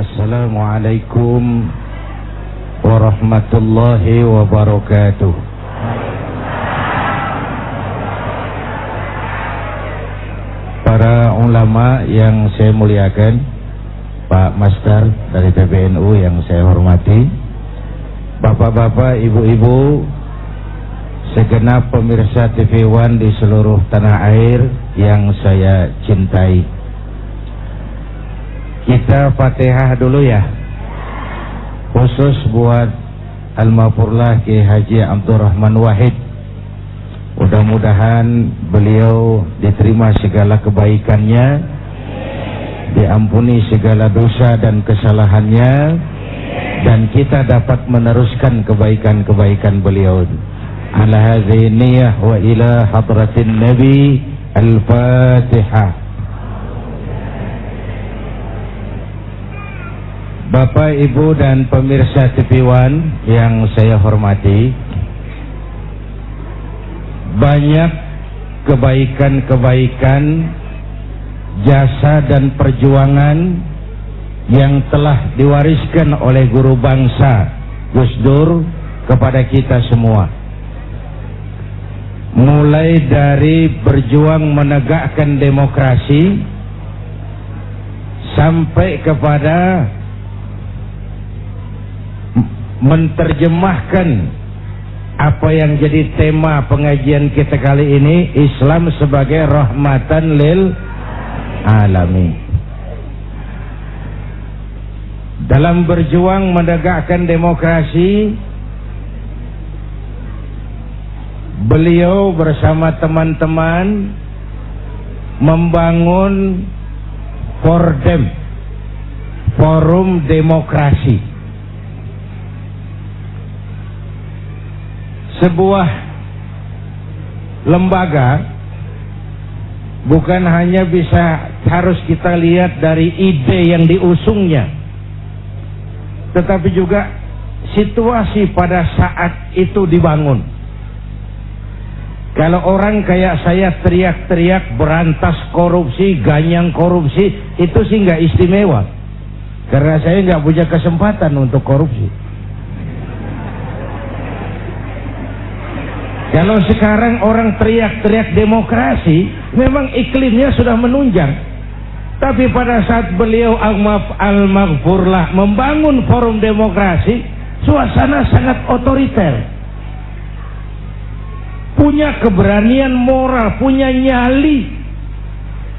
Assalamualaikum warahmatullahi wabarakatuh. Para ulama yang saya muliakan, Pak Master dari PBNU yang saya hormati, bapak-bapak, ibu-ibu, segenap pemirsa TV One di seluruh tanah air yang saya cintai. Kita Fatihah dulu ya, khusus buat Almarhumlah Kiai Haji Abdurrahman Wahid. Mudah-mudahan beliau diterima segala kebaikannya, diampuni segala dosa dan kesalahannya, dan kita dapat meneruskan kebaikan-kebaikan beliau. Ala hadhihi niyyah wa ila hadratin Nabi. Al-Fatihah. Bapak, Ibu, dan pemirsa TV One yang saya hormati, banyak kebaikan-kebaikan, jasa dan perjuangan yang telah diwariskan oleh guru bangsa Gus Dur kepada kita semua. Mulai dari berjuang menegakkan demokrasi sampai kepada menerjemahkan apa yang jadi tema pengajian kita kali ini, Islam sebagai rahmatan lil alamin. Dalam berjuang menegakkan demokrasi, beliau bersama teman-teman membangun Fordem, Forum Demokrasi, sebuah lembaga bukan hanya bisa harus kita lihat dari ide yang diusungnya, tetapi juga situasi pada saat itu dibangun. Kalau orang kayak saya teriak-teriak berantas korupsi, ganyang korupsi, itu sih nggak istimewa, karena saya nggak punya kesempatan untuk korupsi. Kalau sekarang orang teriak-teriak demokrasi, memang iklimnya sudah menunjang. Tapi pada saat beliau al-maghfurlah membangun forum demokrasi, suasana sangat otoriter. Punya keberanian moral, punya nyali.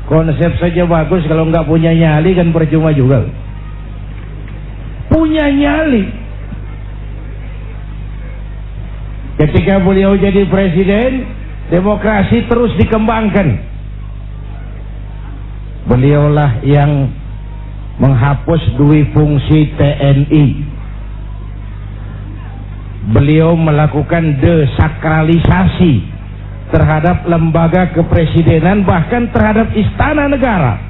Konsep saja bagus, kalau nggak punya nyali kan percuma juga. Punya nyali. Ketika beliau jadi presiden, demokrasi terus dikembangkan. Beliaulah yang menghapus dui fungsi TNI. Beliau melakukan desakralisasi terhadap lembaga kepresidenan, bahkan terhadap istana negara.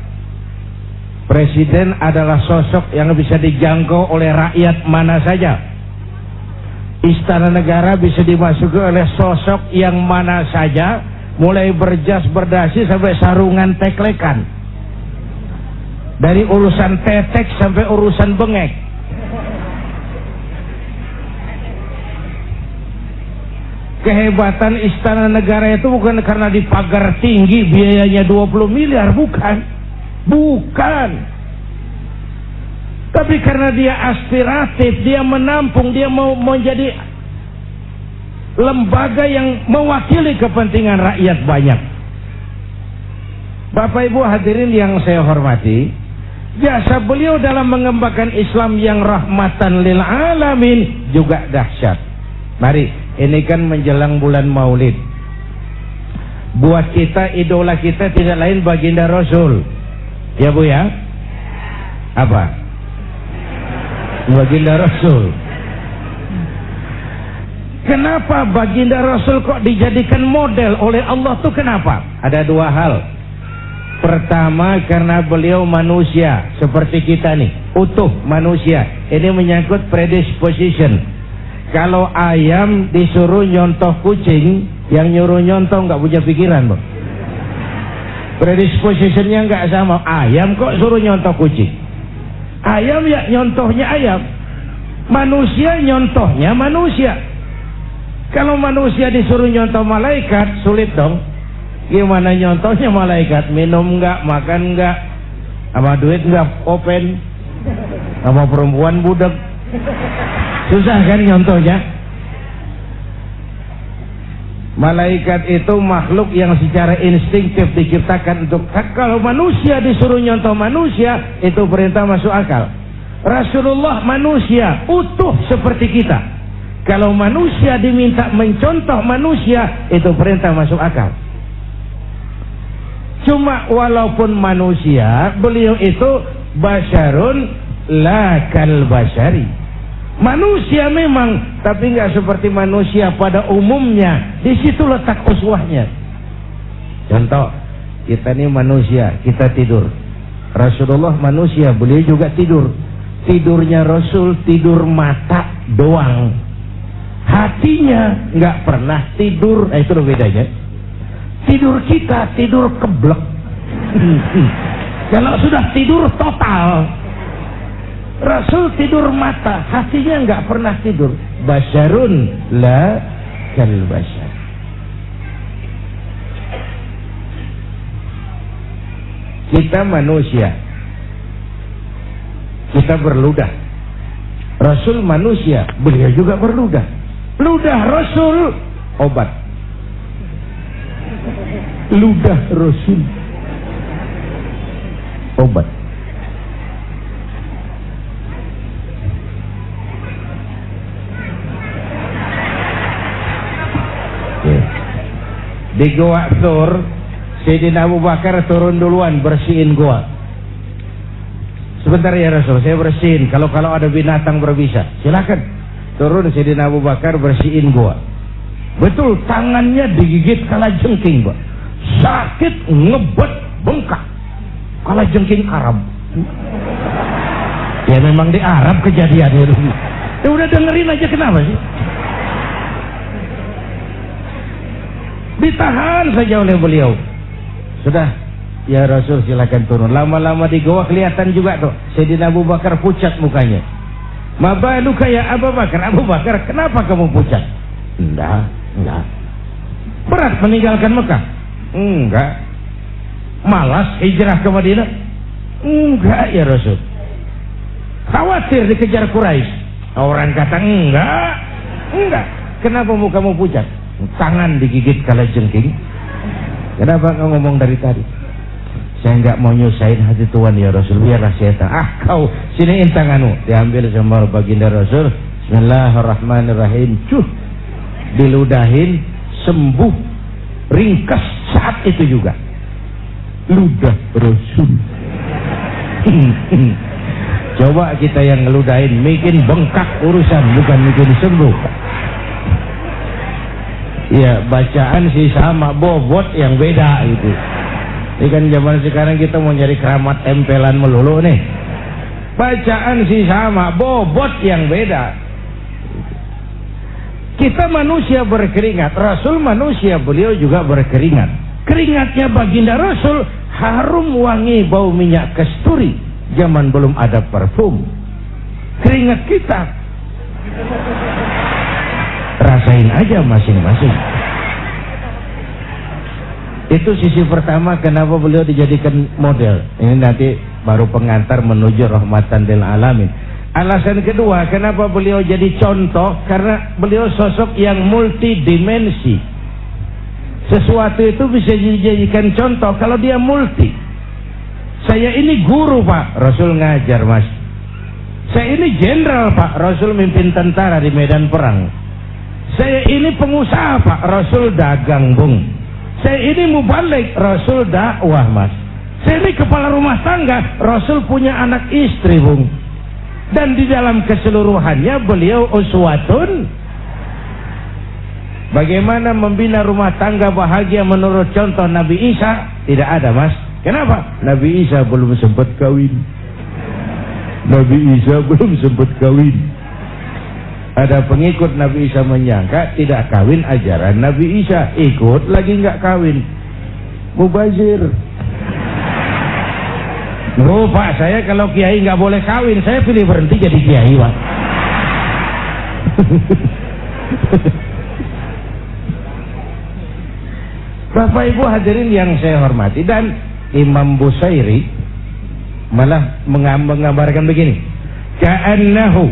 Presiden adalah sosok yang bisa dijangkau oleh rakyat mana saja. Istana negara bisa dimasuki oleh sosok yang mana saja, mulai berjas berdasi sampai sarungan teklekan, dari urusan tetek sampai urusan bengek. Kehebatan istana negara itu bukan karena dipagar tinggi biayanya 20 miliar, bukan. Tapi karena dia aspiratif, dia menampung, dia mau menjadi lembaga yang mewakili kepentingan rakyat banyak. Bapak Ibu hadirin yang saya hormati, jasa beliau dalam mengembangkan Islam yang rahmatan lil alamin juga dahsyat. Mari, ini kan menjelang bulan Maulid. Buat kita, idola kita tidak lain baginda Rasul. Ya Bu ya? Apa? Baginda Rasul. Kenapa baginda Rasul kok dijadikan model oleh Allah tuh kenapa? Ada dua hal. Pertama, karena beliau manusia seperti kita nih, utuh manusia. Ini menyangkut predisposition. Kalau ayam disuruh nyontoh kucing, yang nyuruh nyontoh nggak punya pikiran, Bang. Predispositionnya nggak sama. Ayam kok suruh nyontoh kucing. Ayam ya nyontohnya ayam. Manusia nyontohnya manusia. Kalau manusia disuruh nyontoh malaikat, sulit dong. Gimana nyontohnya malaikat? Minum enggak, makan enggak, sama duit enggak open, sama perempuan budak. Susah kan nyontohnya? Malaikat itu makhluk yang secara instinktif diciptakan untuk, kalau manusia disuruh nyontoh manusia, itu perintah masuk akal. Rasulullah manusia utuh seperti kita. Kalau manusia diminta mencontoh manusia, itu perintah masuk akal. Cuma walaupun manusia, beliau itu basyarun la kal basyari. Manusia memang, tapi nggak seperti manusia pada umumnya. Di situ letak uswahnya. Contoh, kita ini manusia, kita tidur. Rasulullah manusia, beliau juga tidur. Tidurnya Rasul tidur mata doang. Hatinya nggak pernah tidur. Itu loh bedanya. Tidur kita tidur keblek. Kalau sudah tidur total. Rasul tidur mata, hatinya nggak pernah tidur. Basyarun la kal basyar. Kita manusia, kita berludah. Rasul manusia, beliau juga berludah. Ludah Rasul obat. Ludah Rasul obat. Di Goa Thur, Sayyidina Abu Bakar turun duluan bersihin goa. Sebentar ya Rasul, saya bersihin. Kalau ada binatang berbisa, silakan. Turun Sayyidina Abu Bakar bersihin goa. Betul, tangannya digigit kalajengking, Pak. Sakit, ngebet, bengkak. Kalajengking Arab. Ya memang di Arab kejadian itu. Ya udah dengerin aja, kenapa sih? Ditahan saja oleh beliau. Sudah, ya Rasul silakan turun. Lama-lama di goa kelihatan juga tuh Sayyidina Abu Bakar pucat mukanya. Mabaluka ya Abu Bakar? Abu Bakar, kenapa kamu pucat? Enggak. Berat meninggalkan Mekah? Enggak. Malas hijrah ke Madinah? Enggak ya Rasul. Khawatir dikejar Quraisy? Orang kata enggak. Kenapa mukamu pucat? Tangan digigit kalajengking. Kenapa kau ngomong dari tadi? Saya nggak mau nyusahin hati Tuhan ya Rasul, biarlah saya tahu. Kau siniin tanganmu. Diambil sama baginda Rasul. Bismillahirrahmanirrahim. Diludahin, sembuh, ringkas saat itu juga. Ludah Rasul. Coba kita yang ngeludahin, bikin bengkak urusan, bukan bikin sembuh. Ya bacaan sih sama, bobot yang beda gitu. Ini kan zaman sekarang kita mau nyari keramat tempelan melulu nih. Bacaan sih sama, bobot yang beda. Kita manusia berkeringat, Rasul manusia, beliau juga berkeringat. Keringatnya baginda Rasul harum wangi bau minyak kasturi. Zaman belum ada parfum. Keringat kita rasain aja masing-masing. Itu sisi pertama kenapa beliau dijadikan model. Ini nanti baru pengantar menuju rahmatan lil alamin. Alasan kedua kenapa beliau jadi contoh, karena beliau sosok yang multidimensi. Sesuatu itu bisa dijadikan contoh kalau dia multi. Saya ini guru Pak, Rasul ngajar Mas. Saya ini jenderal Pak, Rasul mimpin tentara di medan perang. Saya ini pengusaha Pak, Rasul dagang Bung. Saya ini mubalik, Rasul dakwah Mas. Saya ini kepala rumah tangga, Rasul punya anak istri Bung. Dan di dalam keseluruhannya beliau uswatun. Bagaimana membina rumah tangga bahagia menurut contoh Nabi Isa? Tidak ada Mas. Kenapa? Nabi Isa belum sempat kawin. Nabi Isa belum sempat kawin. Ada pengikut Nabi Isa menyangka tidak kawin ajaran Nabi Isa, ikut lagi nggak kawin, mubazir. Oh Pak, saya kalau kiai nggak boleh kawin, saya pilih berhenti jadi kiai Pak. Bapak Ibu hadirin yang saya hormati, dan Imam Busairi malah menggambarkan begini, ka'annahu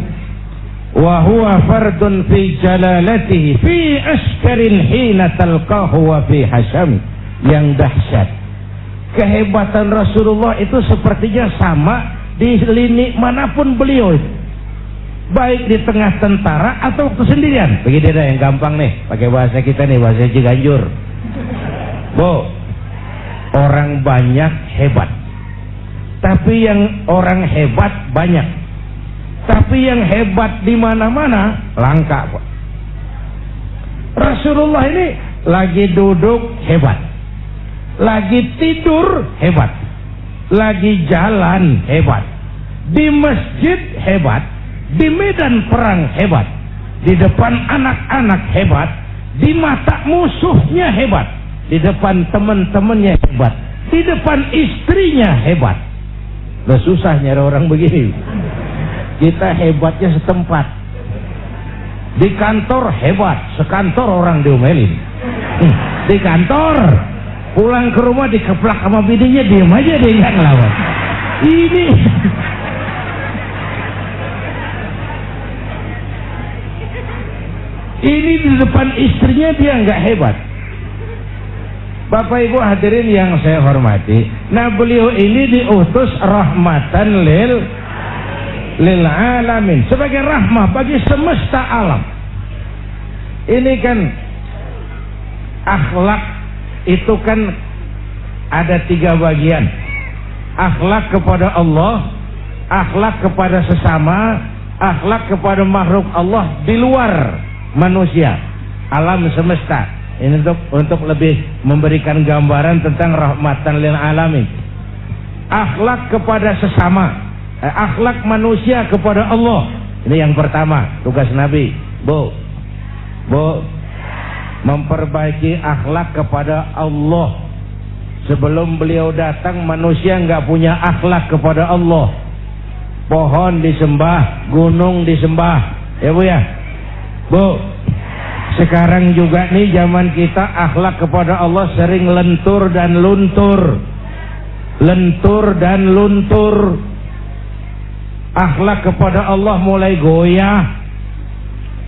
wa huwa fardun fi jalalatihi fi askarin hina talqahu wa fi hasham. Yang dahsyat, kehebatan Rasulullah itu sepertinya sama di lini manapun beliau, baik di tengah tentara atau waktu sendirian. Begini dah yang gampang nih, pakai bahasa kita nih, bahasa Ciganjur. Bu, orang banyak hebat, tapi yang orang hebat banyak, tapi yang hebat di mana-mana langka Pak. Rasulullah ini lagi duduk hebat, lagi tidur hebat, lagi jalan hebat, di masjid hebat, di medan perang hebat, di depan anak-anak hebat, di mata musuhnya hebat, di depan teman-temannya hebat, di depan istrinya hebat. Loh, susah nyari orang begini. Kita hebatnya setempat. Di kantor hebat, sekantor orang diomelin. Di kantor, pulang ke rumah dikeplak sama bininya, diem aja dia nggak ngelawan. Ini di depan istrinya dia nggak hebat. Bapak Ibu hadirin yang saya hormati, nah beliau ini diutus rahmatan lil alamin, sebagai rahmah bagi semesta alam. Ini kan akhlak itu kan ada 3 bagian. Akhlak kepada Allah, akhlak kepada sesama, akhlak kepada makhluk Allah di luar manusia, alam semesta. Ini untuk lebih memberikan gambaran tentang rahmatan lil alamin. Akhlak kepada sesama, akhlak manusia kepada Allah. Ini yang pertama, tugas Nabi. Bu, memperbaiki akhlak kepada Allah. Sebelum beliau datang, manusia nggak punya akhlak kepada Allah. Pohon disembah, gunung disembah, ya Bu ya. Bu, sekarang juga nih zaman kita akhlak kepada Allah sering lentur dan luntur. Lentur dan luntur. Akhlak kepada Allah mulai goyah.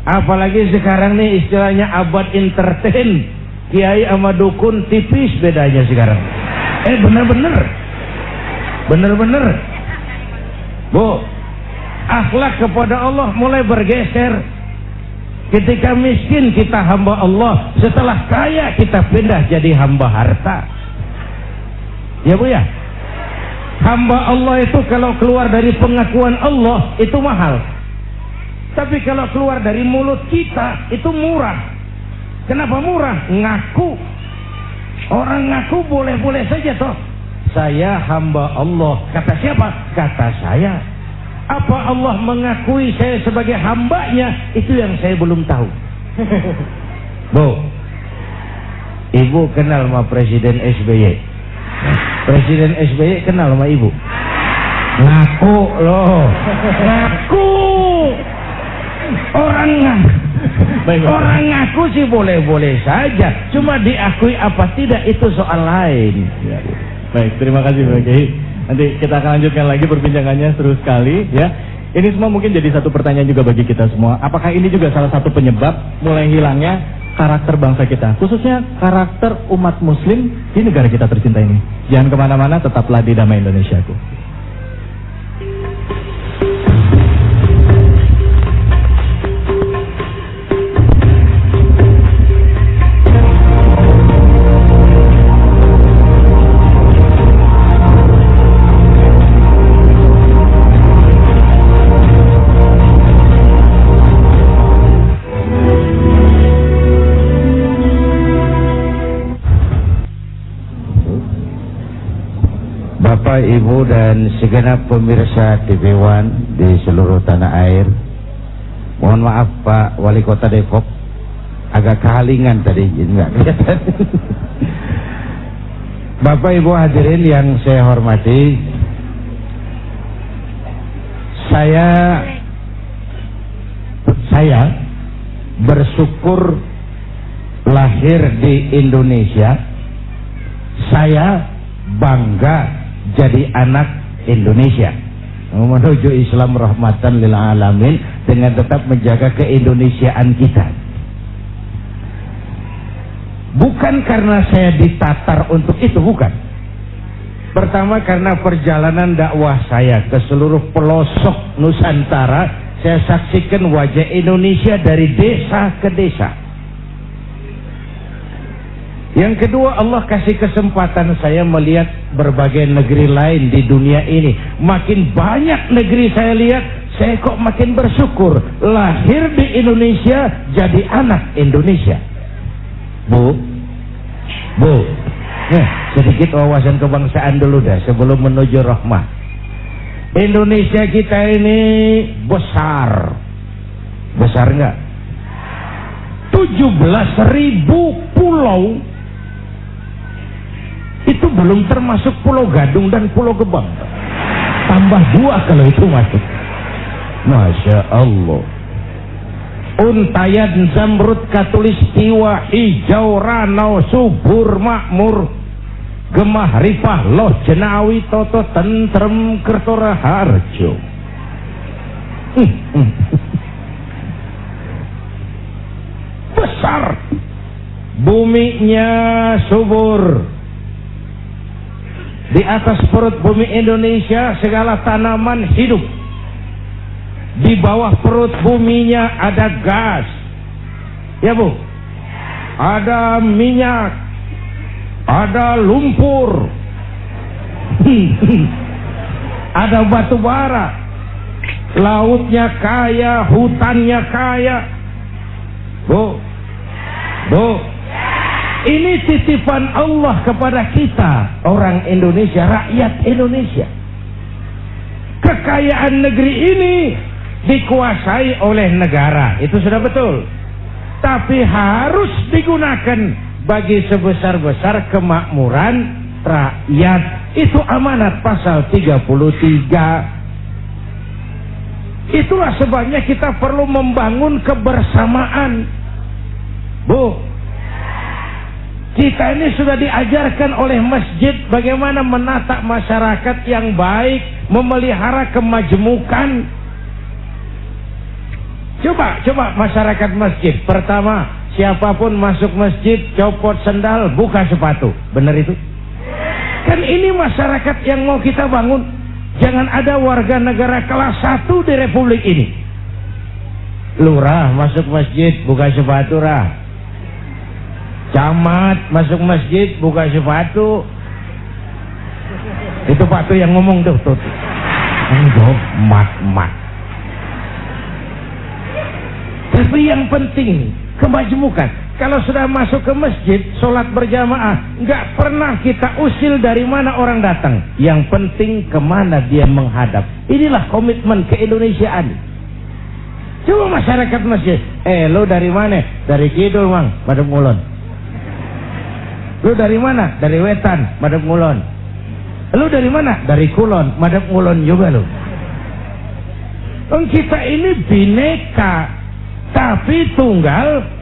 Apalagi sekarang nih istilahnya abad entertain. Kiai sama dukun tipis bedanya sekarang. Bener-bener. Bu, akhlak kepada Allah mulai bergeser. Ketika miskin kita hamba Allah, setelah kaya kita pindah jadi hamba harta. Ya Bu ya. Hamba Allah itu kalau keluar dari pengakuan Allah itu mahal. Tapi kalau keluar dari mulut kita itu murah. Kenapa murah? Ngaku. Orang ngaku boleh-boleh saja toh. Saya hamba Allah. Kata siapa? Kata saya. Apa Allah mengakui saya sebagai hambanya? Itu yang saya belum tahu. Bu, Ibu kenal sama Presiden SBY? Presiden SBY kenal sama Ibu? Ngaku loh. Ngaku. Orang ngaku sih boleh-boleh saja. Cuma diakui apa tidak itu soal lain. Ya. Baik, terima kasih Pak Kiai. Nanti kita akan lanjutkan lagi perbincangannya, seru sekali ya. Ini semua mungkin jadi satu pertanyaan juga bagi kita semua. Apakah ini juga salah satu penyebab mulai hilangnya karakter bangsa kita, khususnya karakter umat muslim di negara kita tercinta ini? Jangan kemana-mana, tetaplah di Damai Indonesiaku. Bapak, Ibu, dan segenap pemirsa TV One di seluruh tanah air. Mohon maaf Pak Wali Kota Depok, agak kehalingan tadi, enggak kelihatan. Bapak Ibu hadirin yang saya hormati, Saya bersyukur lahir di Indonesia. Saya bangga jadi anak Indonesia, menuju Islam rahmatan lil alamin dengan tetap menjaga keindonesiaan kita. Bukan karena saya ditatar untuk itu, bukan. Pertama karena perjalanan dakwah saya ke seluruh pelosok Nusantara, saya saksikan wajah Indonesia dari desa ke desa. Yang kedua, Allah kasih kesempatan saya melihat berbagai negeri lain di dunia ini. Makin banyak negeri saya lihat, saya kok makin bersyukur lahir di Indonesia, jadi anak Indonesia. Bu, sedikit wawasan kebangsaan dulu dah sebelum menuju rahmah. Indonesia kita ini besar nggak? 17.000 pulau. Itu belum termasuk Pulau Gadung dan Pulau Gebang. Tambah 2 kalau itu masuk. Masya Allah. Untayan zamrud katulistiwa, hijau ranau subur makmur, gemah ripah loh jenawi toto tentrem kertora harjo. Besar, buminya subur. Di atas perut bumi Indonesia segala tanaman hidup. Di bawah perut buminya ada gas, ya Bu, ada minyak, ada lumpur, ada batu bara. Lautnya kaya, hutannya kaya. Bu, ini titipan Allah kepada kita, orang Indonesia, rakyat Indonesia. Kekayaan negeri ini dikuasai oleh negara, itu sudah betul. Tapi harus digunakan bagi sebesar-besar kemakmuran rakyat. Itu amanat pasal 33. Itulah sebabnya kita perlu membangun kebersamaan. Bu, kita ini sudah diajarkan oleh masjid bagaimana menata masyarakat yang baik, memelihara kemajmukan. Coba masyarakat masjid. Pertama, siapapun masuk masjid copot sendal, buka sepatu. Benar itu? Kan ini masyarakat yang mau kita bangun. Jangan ada warga negara kelas 1 di republik ini. Lurah masuk masjid buka sepatu, rah. Camat masuk masjid buka sepatu. Itu Pak tuh yang ngomong tuh. Enggak, mat. Tapi yang penting kemajmukan. Kalau sudah masuk ke masjid, sholat berjamaah, nggak pernah kita usil dari mana orang datang. Yang penting kemana dia menghadap. Inilah komitmen keindonesiaan. Coba masyarakat masjid, lo dari mana? Dari kidul, Mang, madep ngulon. Lo dari mana? Dari wetan, madep ngulon. Lo dari mana? Dari kulon, madep ngulon juga lo. Kita ini bineka tapi tunggal.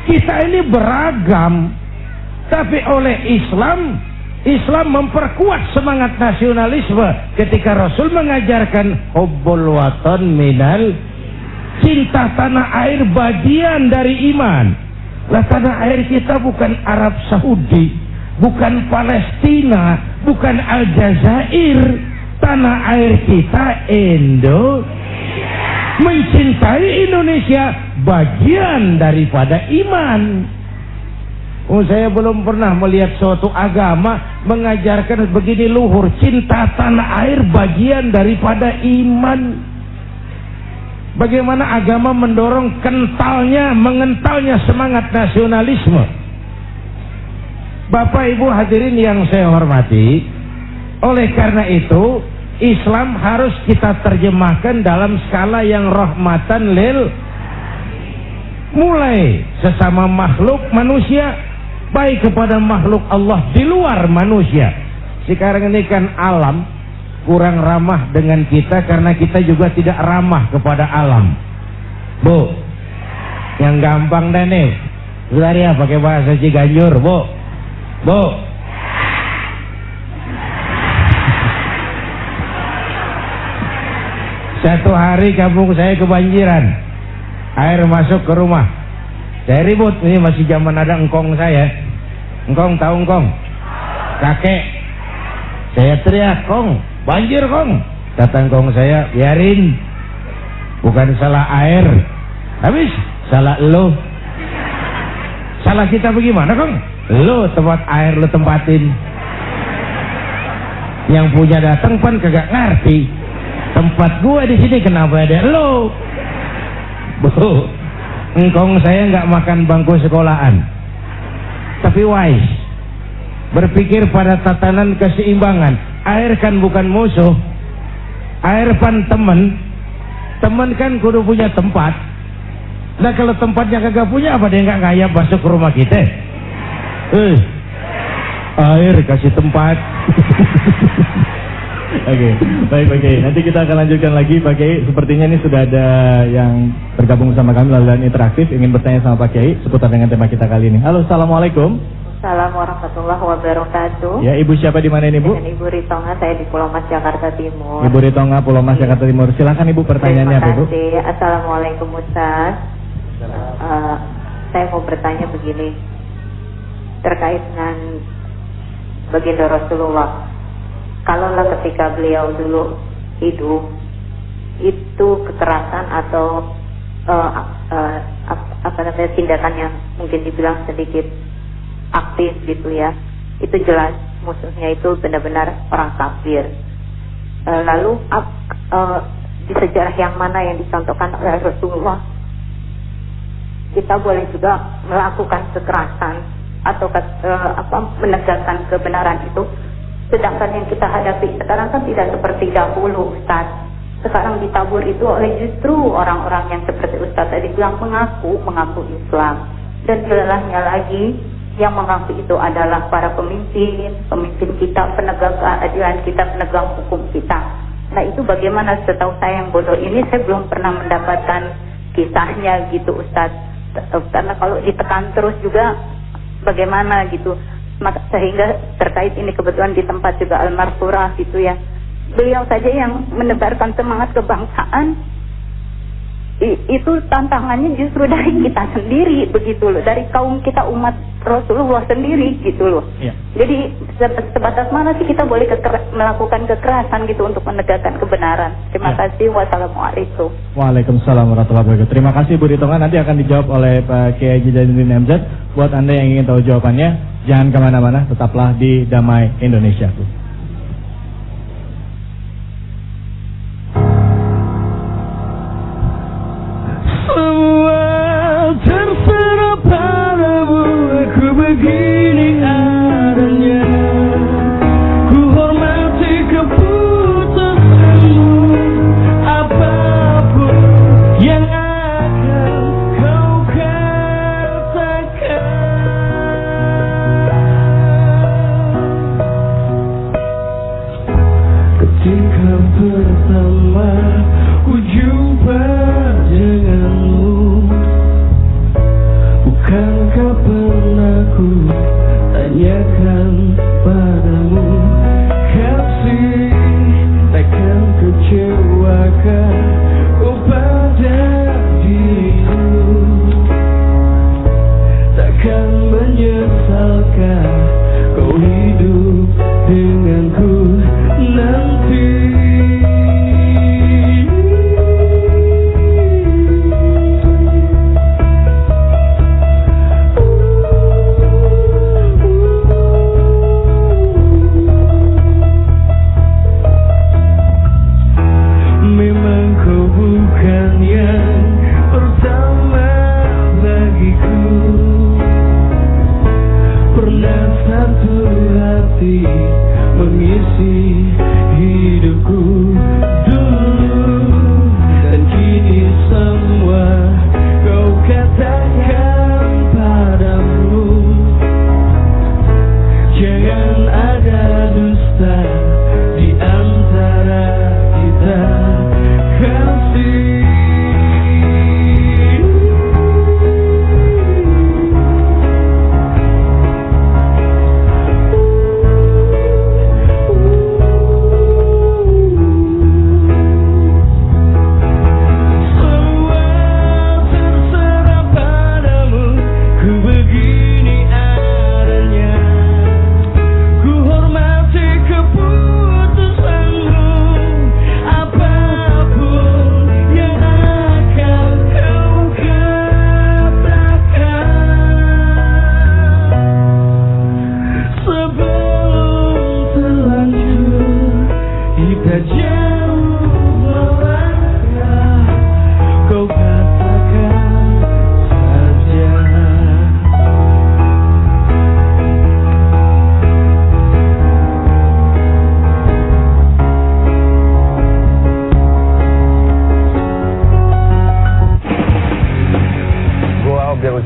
Kita ini beragam, tapi oleh Islam memperkuat semangat nasionalisme ketika Rasul mengajarkan hubbul watan minal, cinta tanah air bagian dari iman. Lah tanah air kita bukan Arab Saudi, bukan Palestina, bukan Aljazair. Tanah air kita mencintai Indonesia bagian daripada iman. Saya belum pernah melihat suatu agama mengajarkan begini luhur, cinta tanah air bagian daripada iman. Bagaimana agama mendorong mengentalnya semangat nasionalisme. Bapak Ibu hadirin yang saya hormati, oleh karena itu Islam harus kita terjemahkan dalam skala yang rahmatan lil, mulai sesama makhluk manusia, baik kepada makhluk Allah di luar manusia. Sekarang ini kan alam kurang ramah dengan kita karena kita juga tidak ramah kepada alam. Bu, yang gampang deh nih, bentar ya pakai bahasa Ciganjur, Bu. Bu, satu hari kampung saya kebanjiran, air masuk ke rumah. Saya ribut, ini masih zaman ada engkong saya. Engkong, tahu engkong? Kakek. Saya teriak, "Kong, banjir Kong." Kata engkong saya, "Biarin, bukan salah air, habis salah lo." Salah kita bagaimana Kong? Lo tempat air lo tempatin, yang punya datang pan kagak ngerti. Tempat gua di sini kenapa ada lo? Bu, engkong saya nggak makan bangku sekolahan, tapi wise, berpikir pada tatanan keseimbangan. Air kan bukan musuh, air pan temen. Temen kan kudu punya tempat. Nah kalau tempatnya kagak punya, apa dia nggak ngayap masuk ke rumah kita? Air kasih tempat. Oke, baik Pak Kiai. Nanti kita akan lanjutkan lagi Pak Kiai. Sepertinya ini sudah ada yang bergabung bersama kami melalui interaktif, ingin bertanya sama Pak Kiai seputar dengan tema kita kali ini. Halo, assalamualaikum. Assalamualaikum warahmatullahi wabarakatuh. Ya, Ibu siapa di mana ini, Bu? Dengan Ibu Ritonga, saya di Pulau Mas, Jakarta Timur. Ibu Ritonga, Pulau Mas, Jakarta Timur. Silakan Ibu, pertanyaannya apa, Bu? Terima kasih. Assalamualaikum Ustaz. Saya mau bertanya begini, terkait dengan baginda Rasulullah. Kalaulah ketika beliau dulu hidup, itu kekerasan atau tindakan yang mungkin dibilang sedikit aktif gitu ya, itu jelas musuhnya itu benar-benar orang kafir. Lalu di sejarah yang mana yang dicontohkan oleh Rasulullah, kita boleh juga melakukan kekerasan atau menegakkan kebenaran itu, sedangkan yang kita hadapi sekarang kan tidak seperti dahulu, Ustaz. Sekarang ditabur itu oleh justru orang-orang yang seperti Ustaz tadi bilang mengaku Islam. Dan jelasnya lagi, yang mengaku itu adalah para pemimpin kita, penegak keadilan kita, penegak hukum kita. Nah itu bagaimana? Setahu saya yang bodoh ini, saya belum pernah mendapatkan kisahnya gitu, Ustaz. Karena kalau ditekan terus juga bagaimana gitu. Sehingga terkait ini kebetulan di tempat juga Al-Marsurah gitu ya, beliau saja yang menebarkan semangat kebangsaan. Itu tantangannya justru dari kita sendiri begitu loh, dari kaum kita, umat Rasulullah sendiri gitu loh ya. Jadi sebatas mana sih kita boleh melakukan kekerasan gitu untuk menegakkan kebenaran. Terima kasih. Wassalamualaikum. Waalaikumsalam warahmatullahi wabarakatuh. Terima kasih Bu Ritonga, nanti akan dijawab oleh Pak Kiai Haji Zainuddin MZ. Buat Anda yang ingin tahu jawabannya, jangan kemana-mana, tetaplah di Damai Indonesia. Semua terserah padamu, aku begini adanya. Ku hormati keputusanmu, apapun yang akan kau katakan. Ketika pertama ku jumpa denganmu, bukankah pernah ku tanyakan padamu, kasih takkan kecewakan kau pada diriku, takkan menyesalkan kau hidup denganku nanti.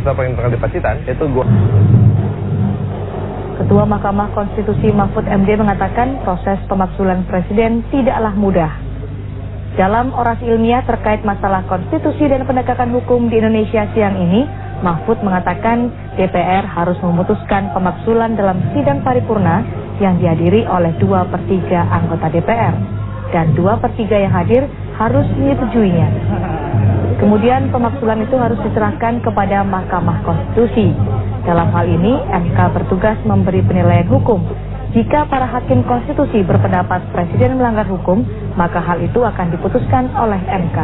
atau yang terkait Pacitan, itu gua. Ketua Mahkamah Konstitusi Mahfud MD mengatakan proses pemakzulan presiden tidaklah mudah. Dalam orasi ilmiah terkait masalah konstitusi dan penegakan hukum di Indonesia siang ini, Mahfud mengatakan DPR harus memutuskan pemakzulan dalam sidang paripurna yang dihadiri oleh 2/3 anggota DPR dan 2/3 yang hadir harus menyetujuinya. Kemudian pemakzulan itu harus diserahkan kepada Mahkamah Konstitusi. Dalam hal ini, MK bertugas memberi penilaian hukum. Jika para hakim konstitusi berpendapat presiden melanggar hukum, maka hal itu akan diputuskan oleh MK.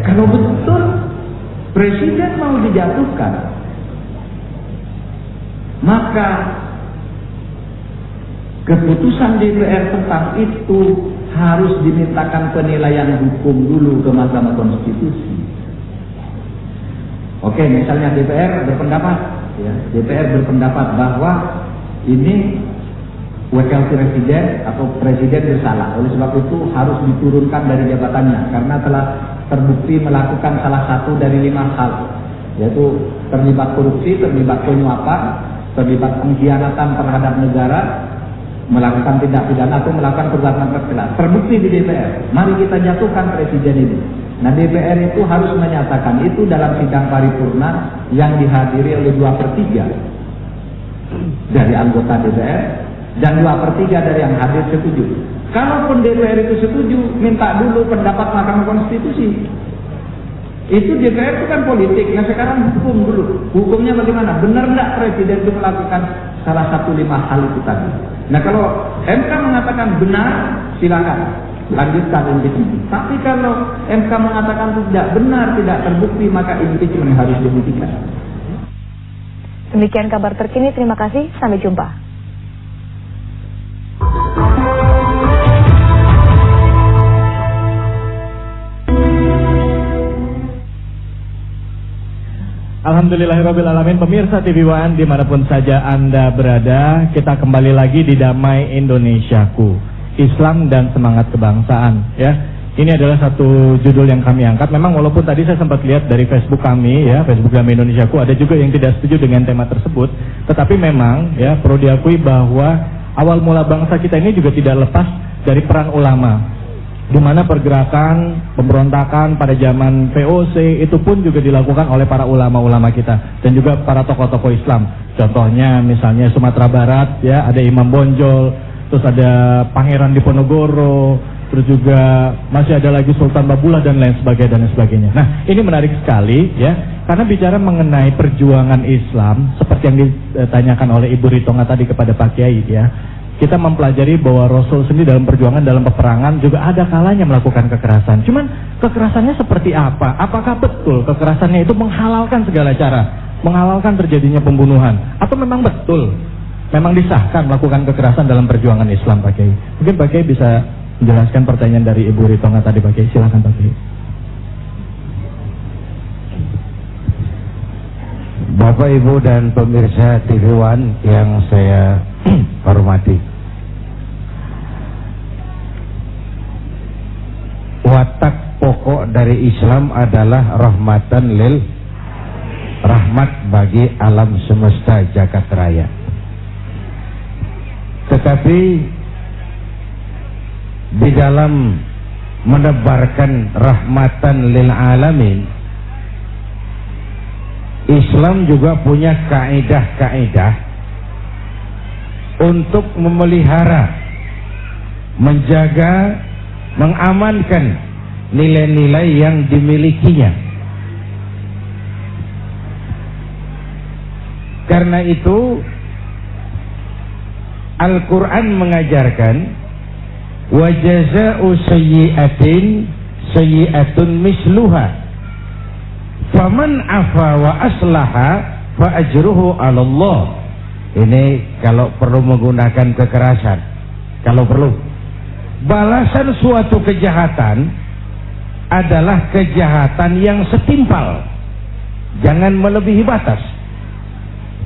Kalau betul presiden mau dijatuhkan, maka keputusan DPR tentang itu harus dimintakan penilaian hukum dulu ke Mahkamah Konstitusi. Oke, misalnya DPR berpendapat, ya, DPR berpendapat bahwa ini wakil presiden atau presiden bersalah, oleh sebab itu harus diturunkan dari jabatannya karena telah terbukti melakukan salah satu dari 5 hal, yaitu terlibat korupsi, terlibat penyuapan, terlibat pengkhianatan terhadap negara, melakukan tindak pidana atau melakukan perbuatan tercela. Terbukti di DPR. Mari kita jatuhkan presiden ini. Nah, DPR itu harus menyatakan itu dalam sidang paripurna yang dihadiri oleh 2/3 dari anggota DPR dan 2/3 dari yang hadir setuju. Kalaupun DPR itu setuju, minta dulu pendapat Mahkamah Konstitusi. Itu DPR itu kan politik. Nah, sekarang hukum dulu. Hukumnya bagaimana? Benar nggak presiden itu melakukan salah satu 5 hal itu tadi? Nah, kalau MK mengatakan benar, silakan lanjutkan impeachment. Tapi kalau MK mengatakan tidak benar, tidak terbukti, maka impeachment harus dihentikan. Demikian kabar terkini. Terima kasih. Sampai jumpa. Alhamdulillahirrabbilalamin. Pemirsa TV One dimanapun saja Anda berada, kita kembali lagi di Damai Indonesiaku, Islam dan Semangat Kebangsaan, ya. Ini adalah satu judul yang kami angkat. Memang walaupun tadi saya sempat lihat dari Facebook kami, ya, Facebook Damai Indonesiaku, ada juga yang tidak setuju dengan tema tersebut. Tetapi memang, ya, perlu diakui bahwa awal mula bangsa kita ini juga tidak lepas dari peran ulama, di mana pergerakan pemberontakan pada zaman VOC itu pun juga dilakukan oleh para ulama-ulama kita dan juga para tokoh-tokoh Islam. Contohnya misalnya Sumatera Barat, ya, ada Imam Bonjol, terus ada Pangeran Diponegoro, terus juga masih ada lagi Sultan Babulah dan lain sebagainya. Nah, ini menarik sekali, ya, karena bicara mengenai perjuangan Islam seperti yang ditanyakan oleh Ibu Ritonga tadi kepada Pak Kiai, ya. Kita mempelajari bahwa Rasul sendiri dalam perjuangan, dalam peperangan juga ada kalanya melakukan kekerasan. Cuman kekerasannya seperti apa? Apakah betul kekerasannya itu menghalalkan segala cara, menghalalkan terjadinya pembunuhan? Atau memang betul, memang disahkan melakukan kekerasan dalam perjuangan Islam, Pak Kiai? Mungkin Pak Kiai bisa menjelaskan pertanyaan dari Ibu Ritonga tadi, Pak Kiai. Silakan, Pak Kiai. Bapak, Ibu, dan pemirsa TV One yang saya hormati. Watak pokok dari Islam adalah rahmatan lil, rahmat bagi alam semesta jagat raya. Tetapi di dalam menebarkan rahmatan lil alamin, Islam juga punya kaidah-kaidah untuk memelihara, menjaga, mengamankan nilai-nilai yang dimilikinya. Karena itu Al-Quran mengajarkan wa jazaa'u sayyi'atin sayyi'atun misluha faman afa wa aslaha fa ajruhu 'ala Allah. Ini kalau perlu menggunakan kekerasan, kalau perlu. Balasan suatu kejahatan adalah kejahatan yang setimpal, jangan melebihi batas.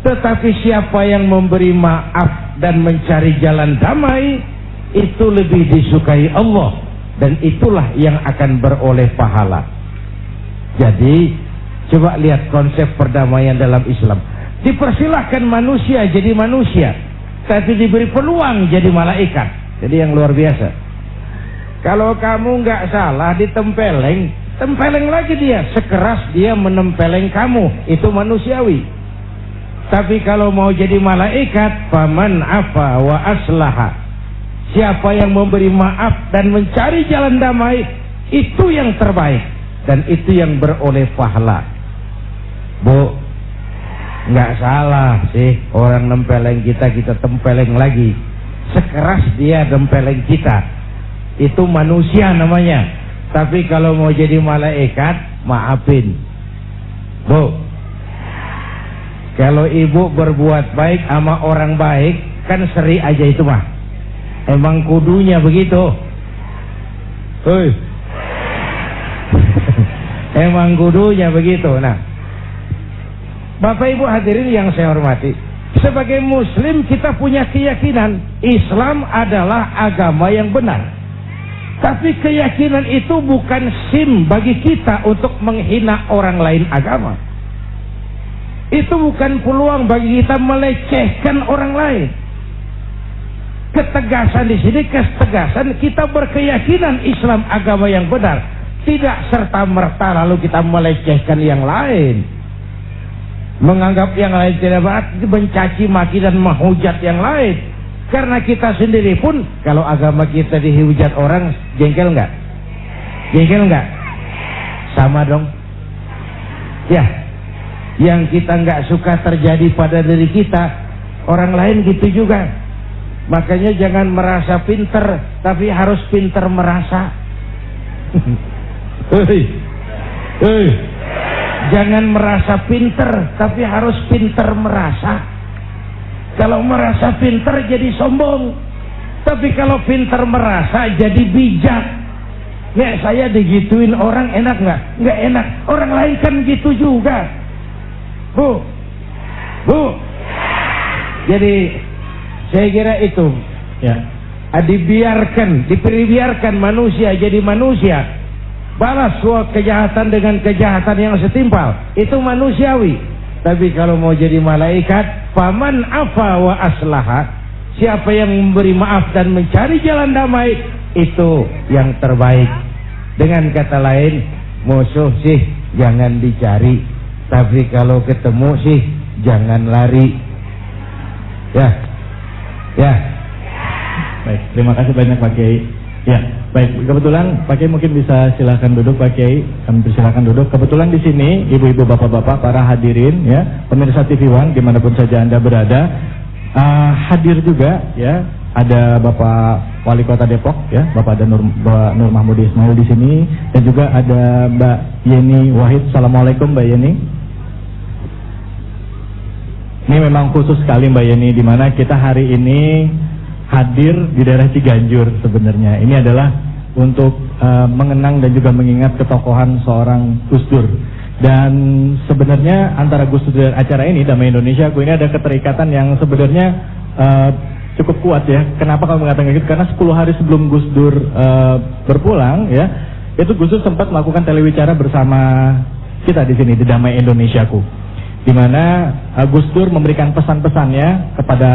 Tetapi siapa yang memberi maaf dan mencari jalan damai, itu lebih disukai Allah dan itulah yang akan beroleh pahala. Jadi coba lihat konsep perdamaian dalam Islam. Dipersilahkan manusia jadi manusia, tapi diberi peluang jadi malaikat. Jadi yang luar biasa. Kalau kamu nggak salah ditempeleng, tempeleng lagi dia, sekeras dia menempeleng kamu, itu manusiawi. Tapi kalau mau jadi malaikat, faman afa wa aslaha, siapa yang memberi maaf dan mencari jalan damai, itu yang terbaik dan itu yang beroleh pahala. Bu, nggak salah sih orang nempeleng kita, kita tempeleng lagi, sekeras dia tempeleng kita, itu manusia namanya. Tapi kalau mau jadi malaikat, maafin. Bu, kalau ibu berbuat baik sama orang baik, kan seri aja itu mah. Emang kudunya begitu. Hei. Emang kudunya begitu. Nah, Bapak Ibu hadirin yang saya hormati, sebagai muslim kita punya keyakinan Islam adalah agama yang benar. Tapi keyakinan itu bukan SIM bagi kita untuk menghina orang lain agama. Itu bukan peluang bagi kita melecehkan orang lain. Ketegasan di sini, ketegasan kita berkeyakinan Islam agama yang benar. Tidak serta-merta lalu kita melecehkan yang lain, menganggap yang lain tidak benar, mencaci maki dan menghujat yang lain. Karena kita sendiri pun kalau agama kita dihujat orang, jengkel nggak? Jengkel nggak? Sama dong. Ya, yang kita nggak suka terjadi pada diri kita, orang lain gitu juga. Makanya jangan merasa pinter, tapi harus pinter merasa. Jangan merasa pinter, tapi harus pinter merasa. Kalau merasa pinter jadi sombong, tapi kalau pinter merasa jadi bijak. Nek saya digituin orang enak nggak? Nggak enak. Orang lain kan gitu juga. Bu, jadi saya kira itu ya, dibiarkan manusia jadi manusia, balas suatu kejahatan dengan kejahatan yang setimpal, itu manusiawi. Tapi kalau mau jadi malaikat, faman afa wa aslaha, siapa yang memberi maaf dan mencari jalan damai, itu yang terbaik. Dengan kata lain, musuh sih jangan dicari, tapi kalau ketemu sih jangan lari. Ya. Baik, terima kasih banyak Pak Kiai. Ya, baik. Kebetulan Pak Kiai mungkin bisa silakan duduk Pak Kiai. Kami persilakan duduk. Kebetulan di sini ibu-ibu, bapak-bapak, para hadirin ya, pemirsa TV One dimanapun saja Anda berada, hadir juga ya. Ada Bapak Wali Kota Depok ya, Bapak Nur Mahmudi Ismail di sini, dan juga ada Mbak Yeni Wahid. Assalamualaikum Mbak Yeni. Ini memang khusus sekali Mbak Yeni, di mana kita hari ini hadir di daerah Ciganjur sebenarnya. Ini adalah untuk mengenang dan juga mengingat ketokohan seorang Gus Dur. Dan sebenarnya antara Gus Dur dan acara ini Damai Indonesiaku ini ada keterikatan yang sebenarnya cukup kuat ya. Kenapa kamu mengatakan gitu? Karena 10 hari sebelum Gus Dur berpulang ya, itu Gus Dur sempat melakukan telewicara bersama kita di sini di Damai Indonesiaku, di mana Gus Dur memberikan pesan-pesannya kepada